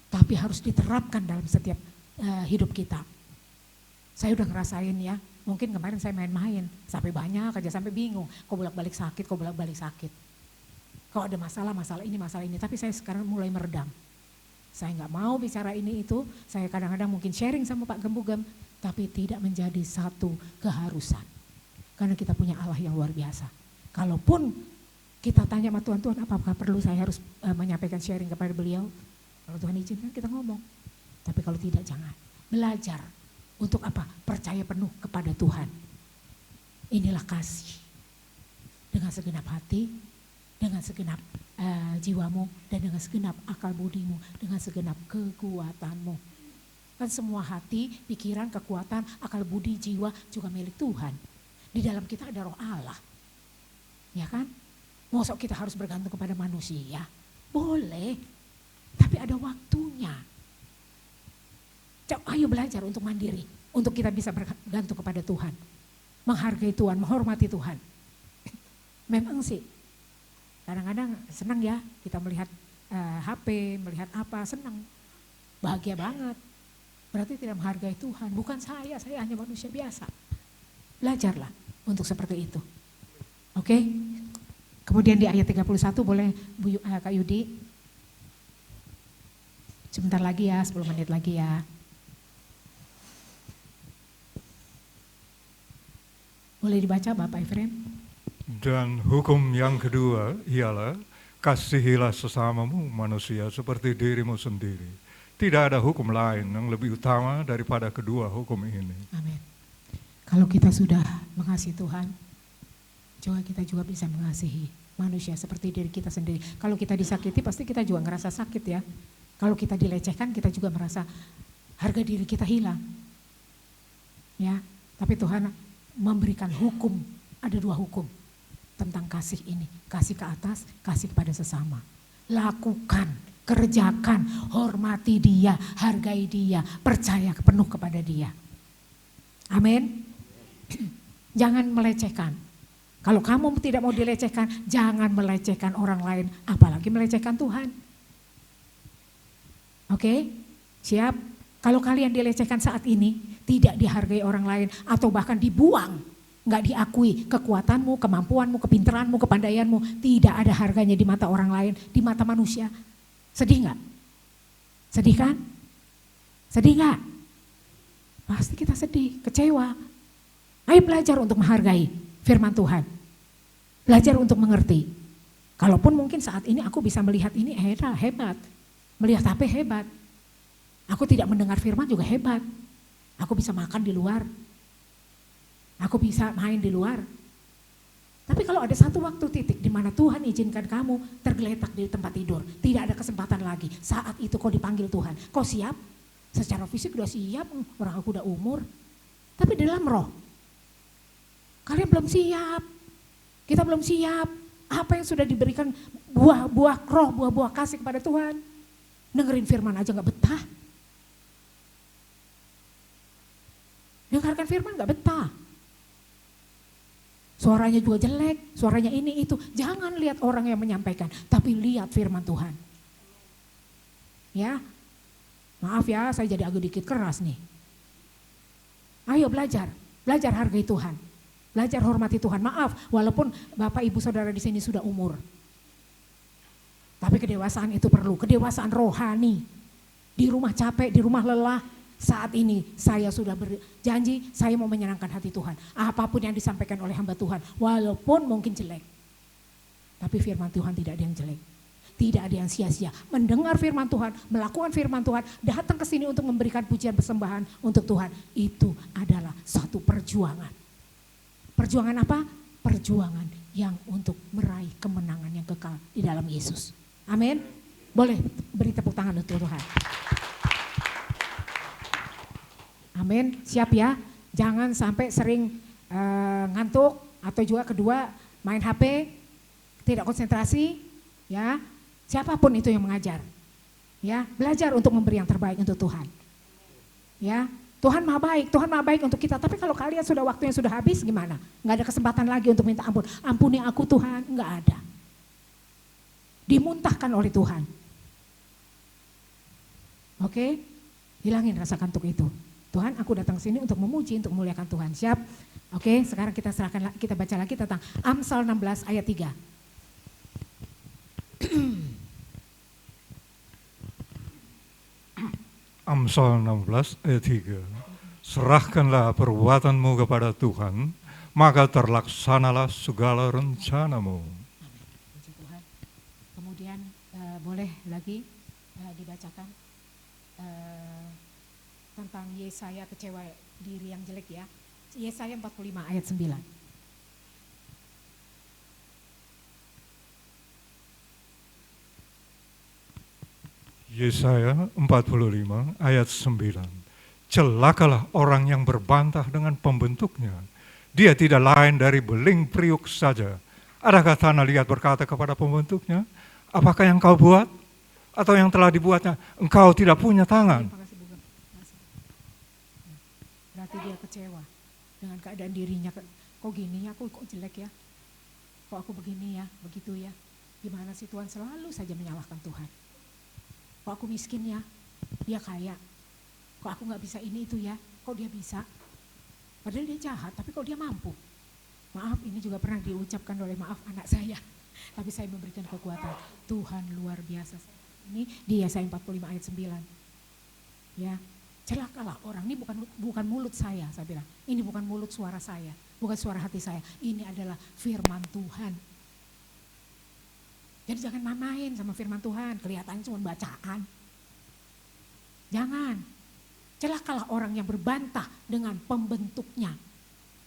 Tapi harus diterapkan dalam setiap hidup kita. Saya udah ngerasain ya, mungkin kemarin saya main-main, sampai banyak aja, sampai bingung. Kok bolak-balik sakit. Kalau ada masalah ini, tapi saya sekarang mulai meredam. Saya nggak mau bicara ini itu, saya kadang-kadang mungkin sharing sama Pak Gembugem, tapi tidak menjadi satu keharusan. Karena kita punya Allah yang luar biasa. Kalaupun kita tanya sama Tuhan, apakah perlu saya harus menyampaikan sharing kepada beliau? Kalau Tuhan izinkan kita ngomong. Tapi kalau tidak jangan. Belajar untuk apa? Percaya penuh kepada Tuhan. Inilah kasih. Dengan segenap hati, dengan segenap jiwamu, dan dengan segenap akal budimu, dengan segenap kekuatanmu. Kan semua hati, pikiran, kekuatan, akal budi, jiwa juga milik Tuhan. Di dalam kita ada roh Allah. Ya kan? Masa kita harus bergantung kepada manusia? Boleh, tapi ada waktunya. Ayo belajar untuk mandiri, untuk kita bisa bergantung kepada Tuhan. Menghargai Tuhan, menghormati Tuhan. Memang sih, kadang-kadang senang ya kita melihat HP, melihat apa, senang. Bahagia banget. Berarti tidak menghargai Tuhan. Bukan saya hanya manusia biasa. Belajarlah untuk seperti itu. Oke? Kemudian di ayat 31 boleh Kak Yudi. Sebentar lagi ya, 10 menit lagi ya. Boleh dibaca Bapak Efrem? Dan hukum yang kedua ialah kasihilah sesamamu manusia seperti dirimu sendiri. Tidak ada hukum lain yang lebih utama daripada kedua hukum ini. Amin. Kalau kita sudah mengasihi Tuhan, coba kita juga bisa mengasihi manusia seperti diri kita sendiri. Kalau kita disakiti pasti kita juga ngerasa sakit ya. Kalau kita dilecehkan kita juga merasa harga diri kita hilang. Ya, tapi Tuhan memberikan hukum, ada 2 hukum tentang kasih ini. Kasih ke atas, kasih kepada sesama. Lakukan, kerjakan, hormati dia, hargai dia, percaya penuh kepada dia. Amin. Jangan melecehkan. Kalau kamu tidak mau dilecehkan, jangan melecehkan orang lain, apalagi melecehkan Tuhan. Oke, siap? Kalau kalian dilecehkan saat ini, tidak dihargai orang lain, atau bahkan dibuang, nggak diakui kekuatanmu, kemampuanmu, kepintaranmu, kepandaianmu, tidak ada harganya di mata orang lain, di mata manusia. Sedih nggak? Sedih kan? Sedih nggak? Pasti kita sedih, kecewa. Ayo belajar untuk menghargai firman Tuhan. Belajar untuk mengerti. Kalaupun mungkin saat ini aku bisa melihat ini hebat. Melihat HP hebat. Aku tidak mendengar firman juga hebat. Aku bisa makan di luar. Aku bisa main di luar. Tapi kalau ada satu waktu titik di mana Tuhan izinkan kamu tergeletak di tempat tidur. Tidak ada kesempatan lagi. Saat itu kau dipanggil Tuhan. Kau siap? Secara fisik udah siap. Orang aku udah umur. Tapi dalam roh. Kalian belum siap, kita belum siap. Apa yang sudah diberikan buah-buah roh, buah-buah kasih kepada Tuhan. Dengerin firman aja gak betah. Dengarkan firman gak betah. Suaranya juga jelek, suaranya ini itu. Jangan lihat orang yang menyampaikan, tapi lihat firman Tuhan. Ya, maaf ya saya jadi agak dikit keras nih. Ayo belajar hargai Tuhan. Belajar hormati Tuhan. Maaf, walaupun Bapak Ibu Saudara di sini sudah umur. Tapi kedewasaan itu perlu, kedewasaan rohani. Di rumah capek, di rumah lelah. Saat ini saya sudah berjanji, saya mau menyenangkan hati Tuhan. Apapun yang disampaikan oleh hamba Tuhan, walaupun mungkin jelek. Tapi firman Tuhan tidak ada yang jelek. Tidak ada yang sia-sia. Mendengar firman Tuhan, melakukan firman Tuhan, datang ke sini untuk memberikan pujian persembahan untuk Tuhan. Itu adalah satu perjuangan. Perjuangan apa? Perjuangan yang untuk meraih kemenangan yang kekal di dalam Yesus. Amin. Boleh beri tepuk tangan untuk Tuhan. Amin. Siap ya. Jangan sampai sering ngantuk atau juga kedua main HP, tidak konsentrasi, ya. Siapapun itu yang mengajar. Ya, belajar untuk memberi yang terbaik untuk Tuhan. Ya, Tuhan maha baik untuk kita. Tapi kalau kalian sudah waktunya sudah habis gimana? Nggak ada kesempatan lagi untuk minta ampun. Ampuni aku Tuhan, nggak ada. Dimuntahkan oleh Tuhan. Oke, hilangin rasa kantuk itu. Tuhan, aku datang sini untuk memuji, untuk memuliakan Tuhan. Siap? Oke, sekarang kita baca lagi tentang Amsal 16 ayat 3. Amsal 16 ayat 3. Serahkanlah perbuatanmu kepada Tuhan, maka terlaksanalah segala rencanamu. Puji Tuhan. Kemudian boleh lagi dibacakan tentang Yesaya kecewa diri yang jelek ya. Yesaya 45 ayat 9. Yesaya 45 ayat 9. Celakalah orang yang berbantah dengan pembentuknya. Dia tidak lain dari beling periuk saja. Adakah tanah liat berkata kepada pembentuknya, apakah yang kau buat? Atau yang telah dibuatnya, engkau tidak punya tangan. Berarti dia kecewa dengan keadaan dirinya. Kok gini ya, kok jelek ya? Kok aku begini ya, begitu ya? Gimana sih Tuhan selalu saja menyalahkan Tuhan? Kok aku miskin ya, dia kaya. Kok aku gak bisa ini itu ya, kok dia bisa. Padahal dia jahat, tapi kok dia mampu. Maaf, ini juga pernah diucapkan oleh anak saya. Tapi saya memberikan kekuatan. Tuhan luar biasa. Ini di Yesaya 45 ayat 9. Ya, celakalah orang, ini bukan mulut saya bilang. Ini bukan mulut suara saya, bukan suara hati saya. Ini adalah firman Tuhan. Jadi jangan main sama firman Tuhan, kelihatannya cuma bacaan. Jangan. Celakalah orang yang berbantah dengan pembentuknya.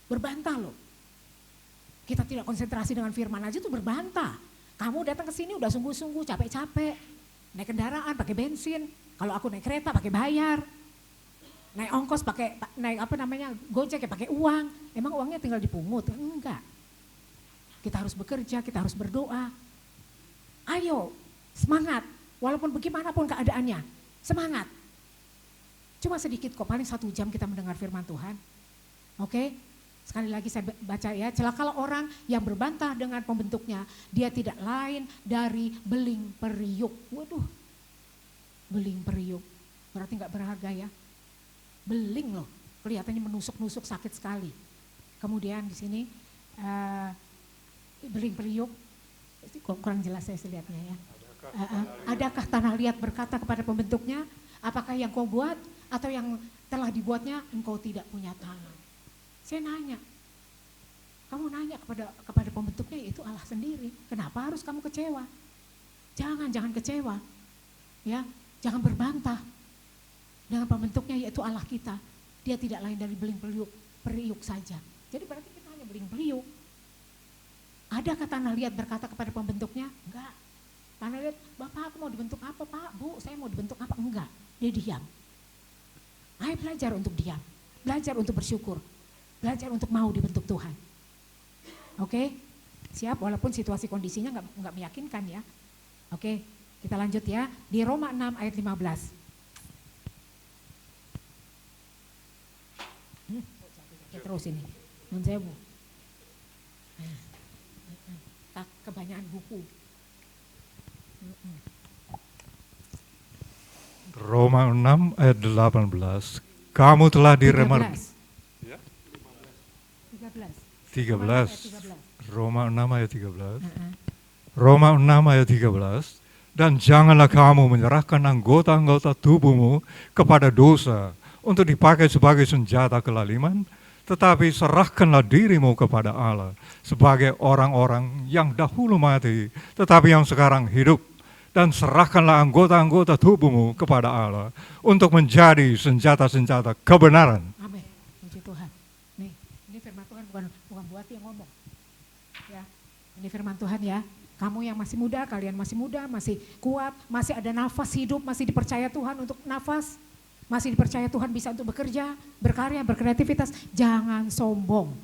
Berbantah loh. Kita tidak konsentrasi dengan firman aja tuh berbantah. Kamu datang ke sini udah sungguh-sungguh, capek-capek. Naik kendaraan pakai bensin. Kalau aku naik kereta pakai bayar. Naik ongkos Gojek ya pakai uang. Emang uangnya tinggal dipungut? Enggak. Kita harus bekerja, kita harus berdoa. Ayo, semangat. Walaupun bagaimanapun keadaannya, semangat. Cuma sedikit kok, paling 1 jam kita mendengar firman Tuhan. Oke, sekali lagi saya baca ya. Celakalah orang yang berbantah dengan pembentuknya. Dia tidak lain dari beling periuk. Waduh, beling periuk. Berarti gak berharga ya. Beling loh, kelihatannya menusuk-nusuk sakit sekali. Kemudian di sini beling periuk. Kurang jelas saya lihatnya ya. Adakah tanah liat berkata kepada pembentuknya, apakah yang kau buat atau yang telah dibuatnya engkau tidak punya tangan? Saya nanya, kamu nanya kepada pembentuknya, yaitu Allah sendiri. Kenapa harus kamu kecewa? Jangan kecewa, ya, jangan berbantah dengan pembentuknya yaitu Allah kita. Dia tidak lain dari beling periuk saja. Jadi berarti kita hanya beling periuk. Adakah tanah liat berkata kepada pembentuknya? Enggak. Tanah liat, Bapak aku mau dibentuk apa Pak? Bu, saya mau dibentuk apa? Enggak. Dia diam. Ayo belajar untuk diam. Belajar untuk bersyukur. Belajar untuk mau dibentuk Tuhan. Oke? Siap, walaupun situasi kondisinya enggak meyakinkan ya. Oke, kita lanjut ya. Di Roma 6 ayat 15. Terus ini. Nun sewu. Kebanyakan buku. Roma 6 ayat 18. Kamu telah diremarkan. 13. Roma 6 ayat 13. Roma 6 ayat 13. Dan janganlah kamu menyerahkan anggota-anggota tubuhmu kepada dosa untuk dipakai sebagai senjata kelaliman, tetapi serahkanlah dirimu kepada Allah sebagai orang-orang yang dahulu mati, tetapi yang sekarang hidup. Dan serahkanlah anggota-anggota tubuhmu kepada Allah untuk menjadi senjata-senjata kebenaran. Amin. Puji Tuhan. Nih, ini firman Tuhan bukan buat yang ngomong. Ya, ini firman Tuhan ya. Kamu yang masih muda, kalian masih muda, masih kuat, masih ada nafas hidup, masih dipercaya Tuhan untuk nafas, masih dipercaya Tuhan bisa untuk bekerja, berkarya, berkreativitas. Jangan sombong.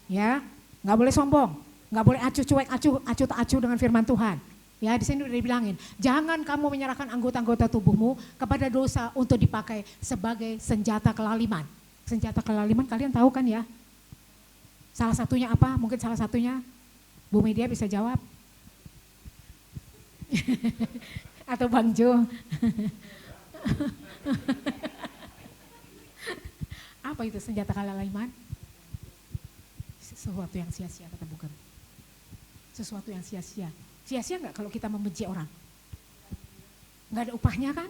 Ya, nggak boleh sombong, nggak boleh acuh cuek, acuh tak acuh dengan firman Tuhan. Ya, di sini udah dibilangin, jangan kamu menyerahkan anggota-anggota tubuhmu kepada dosa untuk dipakai sebagai senjata kelaliman. Senjata kelaliman kalian tahu kan ya? Salah satunya apa? Mungkin salah satunya Bu Media bisa jawab. Atau Bang Jo. Apa itu senjata kelaliman? Sesuatu yang sia-sia, kata bukan. Sesuatu yang sia-sia. Sia-sia enggak kalau kita membenci orang? Enggak ada upahnya kan?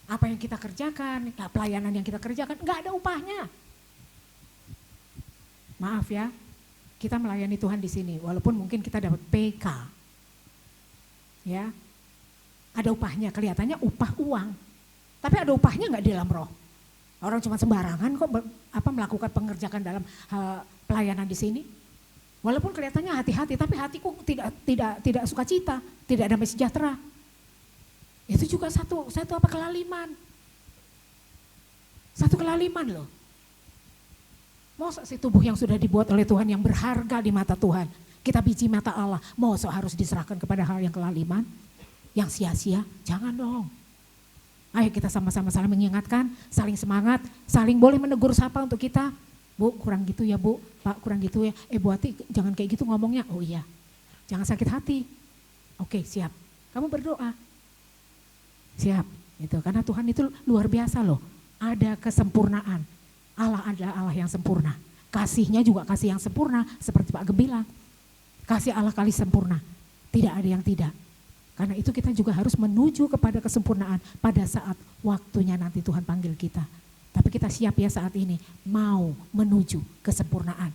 Apa yang kita kerjakan, pelayanan yang kita kerjakan, enggak ada upahnya. Maaf ya, kita melayani Tuhan di sini, walaupun mungkin kita dapat PK. Ya, ada upahnya, kelihatannya upah uang. Tapi ada upahnya enggak di dalam roh? Orang cuma sembarangan kok melakukan pengerjakan dalam pelayanan di sini. Walaupun kelihatannya hati-hati, tapi hatiku tidak sukacita, tidak damai sejahtera. Itu juga satu kelaliman. Satu kelaliman loh. Masa si tubuh yang sudah dibuat oleh Tuhan yang berharga di mata Tuhan, kita biji mata Allah, masa harus diserahkan kepada hal yang kelaliman, yang sia-sia? Jangan dong. Ayo kita sama-sama saling mengingatkan, saling semangat, saling boleh menegur sapa untuk kita. Bu, kurang gitu ya Bu, Pak kurang gitu ya. Bu Ati jangan kayak gitu ngomongnya. Oh iya, jangan sakit hati. Oke siap, kamu berdoa. Siap, gitu. Karena Tuhan itu luar biasa loh. Ada kesempurnaan. Allah adalah Allah yang sempurna. Kasihnya juga kasih yang sempurna, seperti Pak Gem bilang. Kasih Allah kali sempurna, tidak ada yang tidak. Karena itu kita juga harus menuju kepada kesempurnaan pada saat waktunya nanti Tuhan panggil kita. Tapi kita siap ya saat ini, mau menuju kesempurnaan.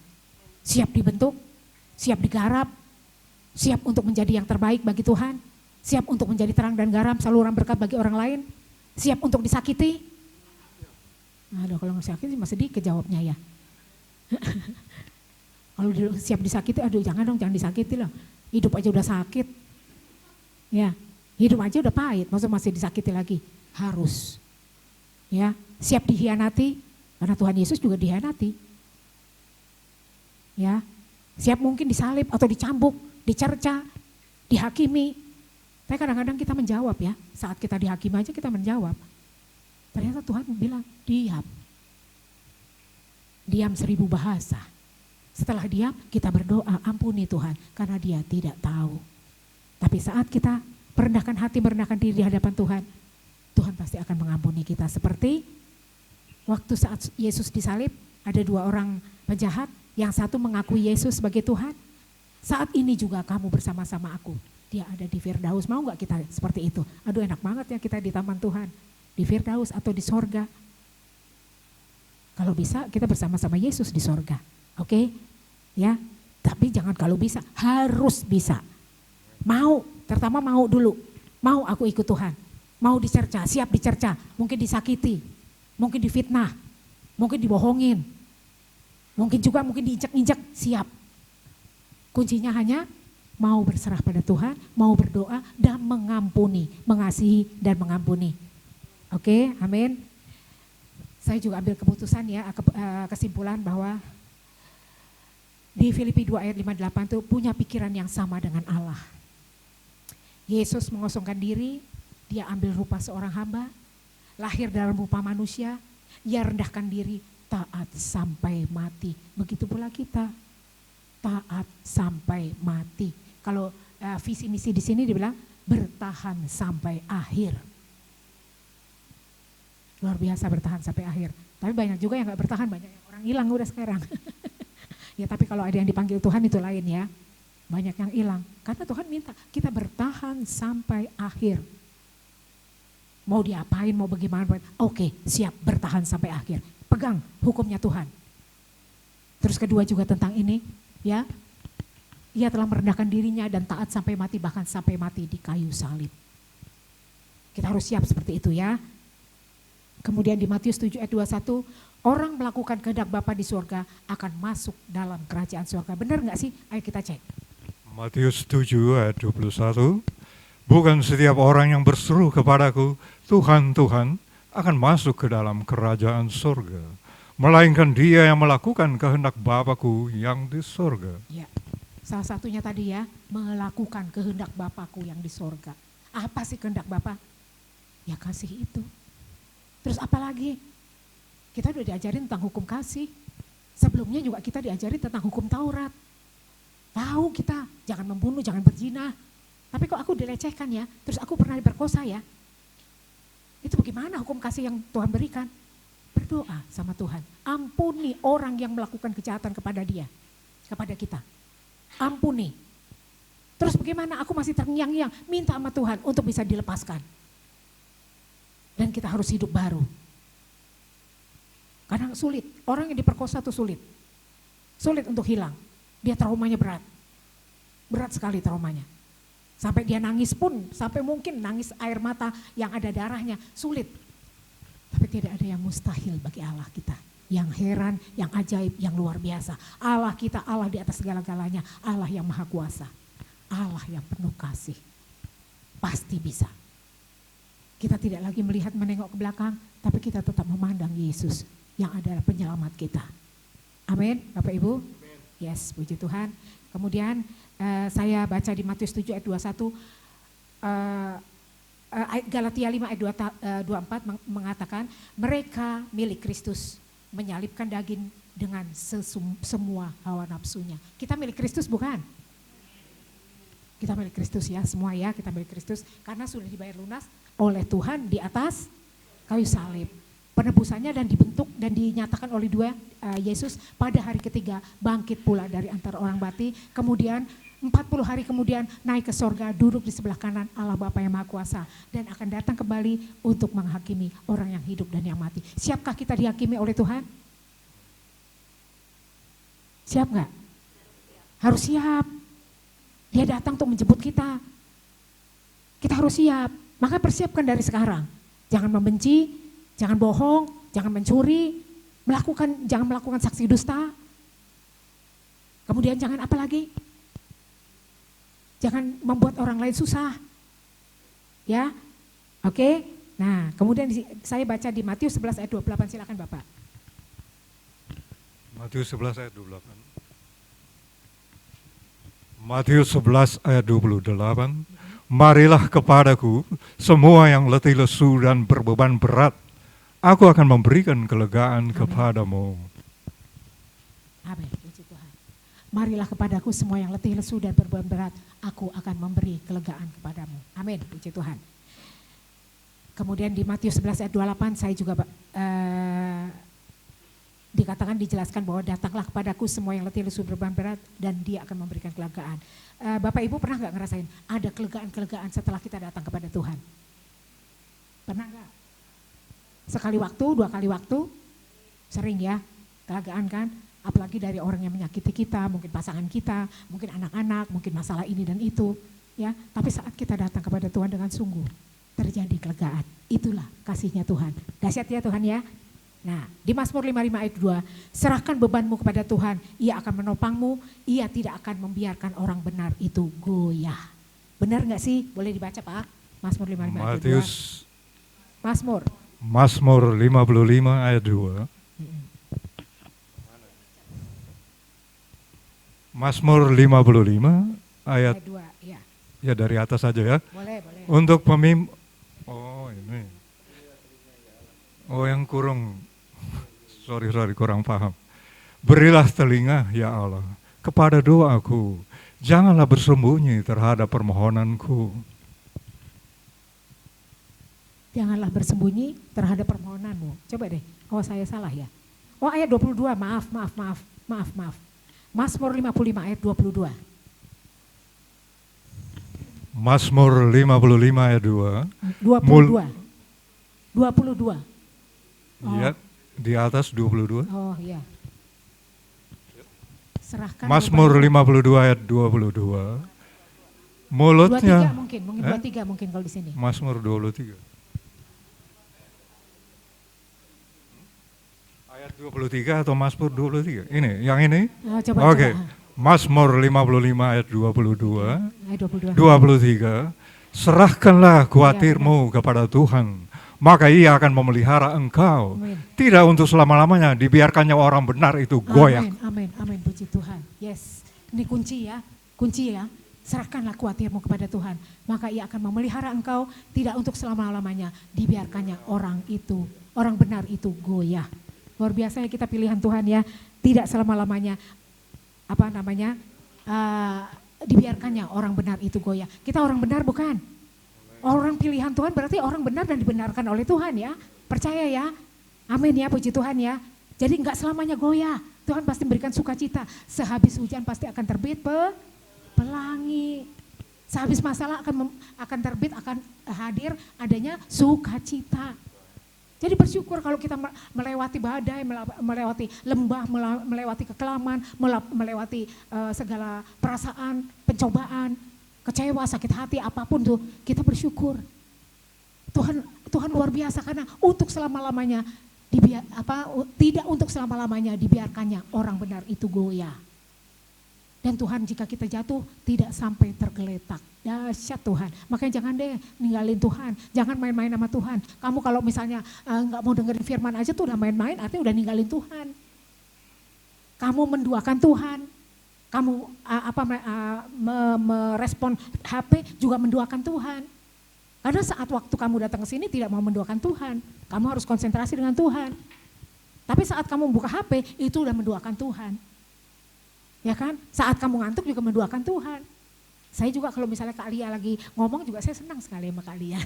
Siap dibentuk, siap digarap, siap untuk menjadi yang terbaik bagi Tuhan, siap untuk menjadi terang dan garam, saluran berkat bagi orang lain, siap untuk disakiti. Aduh kalau nggak sakit masih dikit jawabnya ya. Kalau siap disakiti, aduh jangan dong, jangan disakiti lah. Hidup aja udah sakit. Ya, hidup aja udah pahit, maksudnya masih disakiti lagi. Harus. Ya, siap dihianati, karena Tuhan Yesus juga dihianati. Ya, siap mungkin disalib atau dicambuk, dicerca, dihakimi. Tapi kadang-kadang kita menjawab ya, saat kita dihakimi aja kita menjawab. Ternyata Tuhan bilang, diam. Diam 1000 bahasa. Setelah diam, kita berdoa, ampuni Tuhan, karena dia tidak tahu. Tapi saat kita merendahkan hati, merendahkan diri di hadapan Tuhan, Tuhan pasti akan mengampuni kita. Seperti waktu saat Yesus disalib, ada 2 orang penjahat, yang satu mengakui Yesus sebagai Tuhan. Saat ini juga kamu bersama-sama aku. Dia ada di Firdaus, mau gak kita seperti itu? Aduh enak banget ya kita di taman Tuhan, di Firdaus atau di sorga. Kalau bisa kita bersama-sama Yesus di sorga, oke? Ya, tapi jangan kalau bisa, harus bisa. Mau, pertama mau dulu, mau aku ikut Tuhan. Mau dicerca, siap dicerca, mungkin disakiti, mungkin difitnah, mungkin dibohongin, mungkin juga diinjak-injak, siap. Kuncinya hanya mau berserah pada Tuhan, mau berdoa dan mengampuni, mengasihi dan mengampuni. Oke, amin. Saya juga ambil keputusan ya, kesimpulan bahwa di Filipi 2 ayat 58 itu punya pikiran yang sama dengan Allah. Yesus mengosongkan diri, dia ambil rupa seorang hamba, lahir dalam rupa manusia, ia rendahkan diri, taat sampai mati. Begitu pula kita, taat sampai mati. Kalau visi misi di sini dibilang bertahan sampai akhir. Luar biasa bertahan sampai akhir. Tapi banyak juga yang gak bertahan, banyak yang orang hilang udah sekarang. Ya tapi kalau ada yang dipanggil Tuhan itu lain ya. Banyak yang hilang. Karena Tuhan minta kita bertahan sampai akhir. Mau diapain, mau bagaimana. Oke, siap bertahan sampai akhir. Pegang hukumnya Tuhan. Terus kedua juga tentang ini. Ya, ia telah merendahkan dirinya dan taat sampai mati, bahkan sampai mati di kayu salib. Kita harus siap seperti itu ya. Kemudian di Matius 7 ayat 21, orang melakukan kehendak Bapa di surga akan masuk dalam kerajaan surga. Benar gak sih? Ayo kita cek. Matius 7 ayat 21, bukan setiap orang yang berseru kepadaku, Tuhan, Tuhan, akan masuk ke dalam kerajaan surga, melainkan dia yang melakukan kehendak Bapa-Ku yang di surga. Ya, Salah satunya tadi ya, melakukan kehendak Bapakku yang di sorga. Apa sih kehendak Bapa? Ya kasih itu. Terus apa lagi? Kita udah diajarin tentang hukum kasih. Sebelumnya juga kita diajarin tentang hukum Taurat. Tahu kita, jangan membunuh, jangan berzina. Tapi kok aku dilecehkan ya, terus aku pernah diperkosa ya. Itu bagaimana hukum kasih yang Tuhan berikan? Berdoa sama Tuhan. Ampuni orang yang melakukan kejahatan kepada dia, kepada kita. Ampuni. Terus bagaimana aku masih terngiang-ngiang, minta sama Tuhan untuk bisa dilepaskan. Dan kita harus hidup baru. Karena sulit, orang yang diperkosa itu sulit. Sulit untuk hilang. Dia traumanya berat. Berat sekali traumanya. Sampai dia nangis pun, sampai mungkin nangis air mata yang ada darahnya, sulit. Tapi tidak ada yang mustahil bagi Allah kita. Yang heran, yang ajaib, yang luar biasa. Allah kita, Allah di atas segala-galanya. Allah yang maha kuasa. Allah yang penuh kasih. Pasti bisa. Kita tidak lagi melihat menengok ke belakang, tapi kita tetap memandang Yesus yang adalah penyelamat kita. Amin, Bapak Ibu. Yes, puji Tuhan. Kemudian saya baca di Matius 7 ayat 21, Galatia 5 ayat 24 mengatakan, mereka milik Kristus, menyalibkan daging dengan semua hawa nafsunya. Kita milik Kristus bukan? Kita milik Kristus ya, semua ya kita milik Kristus. Karena sudah dibayar lunas oleh Tuhan di atas kayu salib. Penebusannya dan dibentuk dan dinyatakan oleh Yesus pada hari ketiga bangkit pula dari antara orang mati. Kemudian 40 hari kemudian naik ke sorga, duduk di sebelah kanan Allah Bapa yang Maha Kuasa. Dan akan datang kembali untuk menghakimi orang yang hidup dan yang mati. Siapkah kita dihakimi oleh Tuhan? Siap gak? Harus siap. Dia datang untuk menjemput kita. Kita harus siap. Maka persiapkan dari sekarang. Jangan membenci, jangan bohong, jangan mencuri, jangan melakukan saksi dusta. Kemudian jangan apa lagi? Jangan membuat orang lain susah. Ya, oke. Nah, kemudian saya baca di Matius 11 ayat 28, silakan Bapak. Matius 11 ayat 28. Matius 11 ayat 28. Marilah kepadaku semua yang letih lesu dan berbeban berat. Aku akan memberikan kelegaan kepadamu. Amin, puji Tuhan. Marilah kepadaku semua yang letih lesu dan berbeban berat. Aku akan memberi kelegaan kepadamu. Amin, puji Tuhan. Kemudian di Matius 11 ayat 28 saya juga dikatakan, dijelaskan bahwa datanglah kepadaku semua yang letih lesu berbeban berat dan dia akan memberikan kelegaan. Bapak Ibu pernah gak ngerasain ada kelegaan-kelegaan setelah kita datang kepada Tuhan? Pernah gak? Sekali waktu, 2 kali waktu? Sering ya, kelegaan kan? Apalagi dari orang yang menyakiti kita, mungkin pasangan kita, mungkin anak-anak, mungkin masalah ini dan itu. Ya, tapi saat kita datang kepada Tuhan dengan sungguh, terjadi kelegaan. Itulah kasihnya Tuhan. Dahsyat ya Tuhan ya. Nah, di Mazmur 55 ayat 2, serahkan bebanmu kepada Tuhan, ia akan menopangmu, ia tidak akan membiarkan orang benar itu goyah. Benar gak sih? Boleh dibaca Pak? Mazmur 55 ayat 2. Mazmur 55 ayat 2. Mazmur 55 ayat 2, ya. Ya dari atas saja ya. Boleh. Untuk pemimpin, oh ini. Oh yang kurang paham. Berilah telinga ya Allah kepada doaku, janganlah bersembunyi terhadap permohonanku. Janganlah bersembunyi terhadap permohonanmu. Coba deh, oh saya salah ya. Oh ayat 22, maaf. Mazmur 55 ayat 22. Mazmur 55 ayat 2. 22. Iya, di atas 22. Oh iya. Serahkan Mazmur 52 ayat 22. Mulutnya 23 mungkin 23 mungkin kalau di sini. Mazmur 23. Ayat 23 atau Mazmur 23? Ini, yang ini? Oh, coba. Oke. Mazmur 55 ayat 22. Ayat 23. Serahkanlah khawatirmu kepada Tuhan, maka ia akan memelihara engkau. Amin. Tidak untuk selama-lamanya dibiarkannya orang benar itu goyah. Amin, puji Tuhan. Yes, ini kunci ya. Kunci ya, serahkanlah khawatirmu kepada Tuhan. Maka ia akan memelihara engkau tidak untuk selama-lamanya. Dibiarkannya orang itu, orang benar itu goyah. Luar biasa ya kita pilihan Tuhan ya. Tidak selama-lamanya, dibiarkannya orang benar itu goyah. Kita orang benar bukan? Orang pilihan Tuhan berarti orang benar dan dibenarkan oleh Tuhan ya. Percaya ya. Amin ya, puji Tuhan ya. Jadi enggak selamanya goyah. Tuhan pasti memberikan sukacita. Sehabis hujan pasti akan terbit pelangi. Sehabis masalah akan terbit, akan hadir adanya sukacita. Jadi bersyukur kalau kita melewati badai, melewati lembah, melewati kekelaman, melewati segala perasaan, pencobaan, kecewa, sakit hati, apapun tuh, kita bersyukur. Tuhan luar biasa karena untuk selama-lamanya, tidak untuk selama-lamanya dibiarkannya orang benar itu goyah. Dan Tuhan jika kita jatuh tidak sampai tergeletak. Dahsyat Tuhan. Makanya jangan deh ninggalin Tuhan. Jangan main-main sama Tuhan. Kamu kalau misalnya gak mau dengerin firman aja tuh udah main-main, artinya udah ninggalin Tuhan. Kamu menduakan Tuhan. Kamu merespon HP juga menduakan Tuhan. Karena saat waktu kamu datang ke sini tidak mau menduakan Tuhan. Kamu harus konsentrasi dengan Tuhan. Tapi saat kamu buka HP itu udah menduakan Tuhan. Ya kan? Saat kamu ngantuk juga menduakan Tuhan. Saya juga kalau misalnya Kak Lia lagi ngomong juga saya senang sekali sama Kak Lia.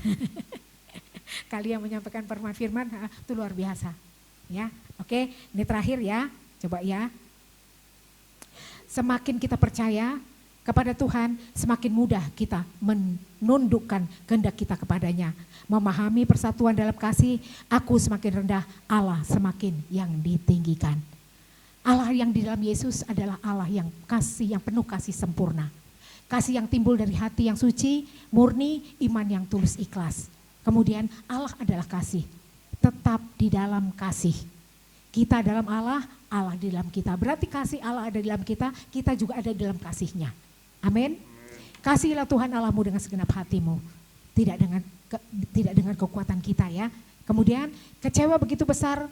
Kak Lia menyampaikan firman itu luar biasa. Ya, oke, ini terakhir ya. Coba ya. Semakin kita percaya kepada Tuhan, semakin mudah kita menundukkan kehendak kita kepadanya. Memahami persatuan dalam kasih, aku semakin rendah, Allah semakin yang ditinggikan. Allah yang di dalam Yesus adalah Allah yang kasih, yang penuh kasih sempurna. Kasih yang timbul dari hati yang suci, murni, iman yang tulus ikhlas. Kemudian Allah adalah kasih, tetap di dalam kasih. Kita dalam Allah, Allah di dalam kita. Berarti kasih Allah ada di dalam kita, kita juga ada di dalam kasihnya. Amin. Kasihilah Tuhan Allahmu dengan segenap hatimu, tidak dengan kekuatan kita ya. Kemudian kecewa begitu besar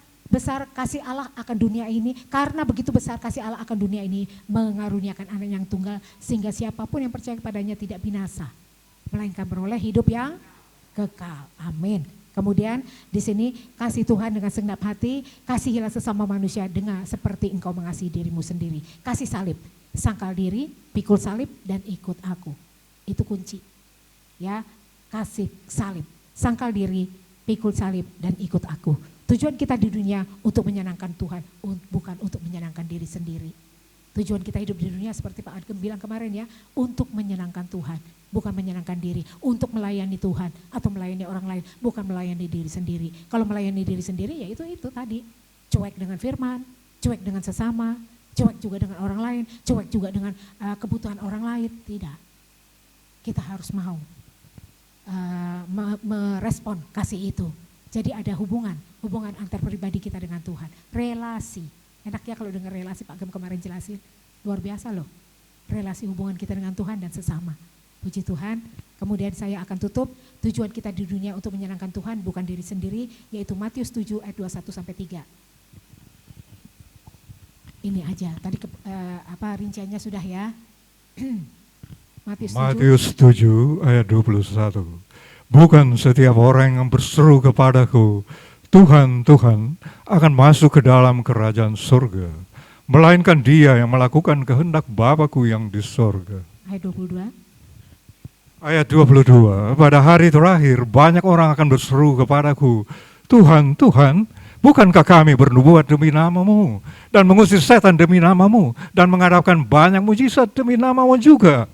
kasih Allah akan dunia ini, karena begitu besar kasih Allah akan dunia ini mengaruniakan anak yang tunggal sehingga siapapun yang percaya kepadanya tidak binasa melainkan beroleh hidup yang kekal. Amin. Kemudian di sini kasih Tuhan dengan segenap hati, kasihilah sesama manusia dengan seperti engkau mengasihi dirimu sendiri. Kasih salib, sangkal diri, pikul salib dan ikut aku. Itu kunci. Ya, kasih salib, sangkal diri, pikul salib dan ikut aku. Tujuan kita di dunia untuk menyenangkan Tuhan, bukan untuk menyenangkan diri sendiri. Tujuan kita hidup di dunia seperti Pak Adkem bilang kemarin ya, untuk menyenangkan Tuhan, bukan menyenangkan diri. Untuk melayani Tuhan atau melayani orang lain, bukan melayani diri sendiri. Kalau melayani diri sendiri ya itu tadi, cuek dengan firman, cuek dengan sesama, cuek juga dengan orang lain, cuek juga dengan kebutuhan orang lain. Tidak, kita harus mau merespon kasih itu. Jadi ada hubungan antar pribadi kita dengan Tuhan. Relasi, enak ya kalau dengar relasi, Pak Gem kemarin jelasin. Luar biasa loh, relasi hubungan kita dengan Tuhan dan sesama. Puji Tuhan, kemudian saya akan tutup. Tujuan kita di dunia untuk menyenangkan Tuhan bukan diri sendiri, yaitu Matius 7 ayat 21-3. Ini aja, tadi rinciannya sudah ya. Matius 7 ayat 21. Bukan setiap orang yang berseru kepadaku, Tuhan, Tuhan, akan masuk ke dalam kerajaan surga, melainkan dia yang melakukan kehendak Bapa-Ku yang di surga. Ayat 22. Ayat 22, pada hari terakhir banyak orang akan berseru kepadaku, Tuhan, Tuhan, bukankah kami bernubuat demi nama-Mu, dan mengusir setan demi nama-Mu, dan mengadakan banyak mujizat demi nama-Mu juga.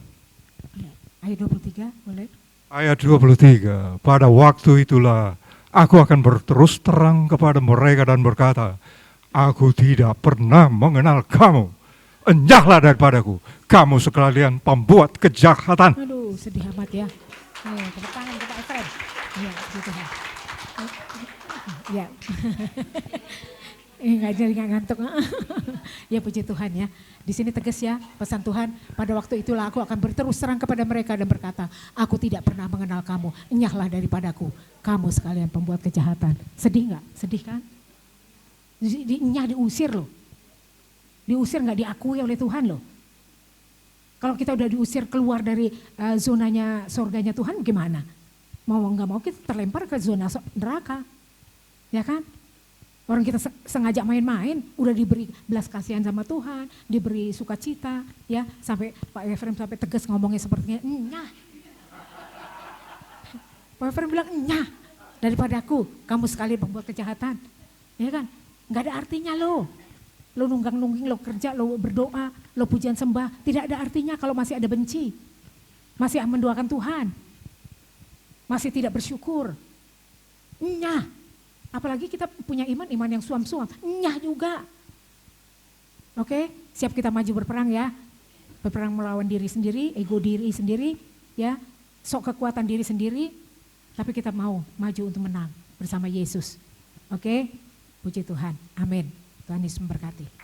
Ayat 23, boleh? Ayat 23, pada waktu itulah aku akan berterus terang kepada mereka dan berkata, aku tidak pernah mengenal kamu. Enyahlah daripadaku, kamu sekalian pembuat kejahatan. Aduh, sedih amat ya. Tepuk tangan ke Pak Efren. Iya, gitu ya. Ya. Enggak jadi ngantuk. Ya puji Tuhan ya. Di sini tegas ya pesan Tuhan, pada waktu itulah aku akan berterus terang kepada mereka dan berkata, aku tidak pernah mengenal kamu, enyahlah daripadaku, kamu sekalian pembuat kejahatan. Sedih enggak? Sedih kan? Enyah diusir loh. Diusir enggak diakui oleh Tuhan loh. Kalau kita udah diusir keluar dari zonanya surganya Tuhan gimana? Mau nggak mau kita terlempar ke zona neraka. Ya kan? Orang kita sengaja main-main, udah diberi belas kasihan sama Tuhan, diberi sukacita, ya sampai Pak Efrem sampai tegas ngomongnya sepertinya, nyah. Pak Efrem bilang, nyah, daripada aku, kamu sekali membuat kejahatan, ya kan? Nggak ada artinya lo nunggang-nungging, lo kerja, lo berdoa, lo pujian sembah, tidak ada artinya kalau masih ada benci, masih mendoakan Tuhan, masih tidak bersyukur, nyah. Apalagi kita punya iman yang suam-suam, nyah juga. Oke, siap kita maju berperang ya. Berperang melawan diri sendiri, ego diri sendiri, ya. Sok kekuatan diri sendiri, tapi kita mau maju untuk menang bersama Yesus. Oke, puji Tuhan. Amin. Tuhan Yesus memberkati.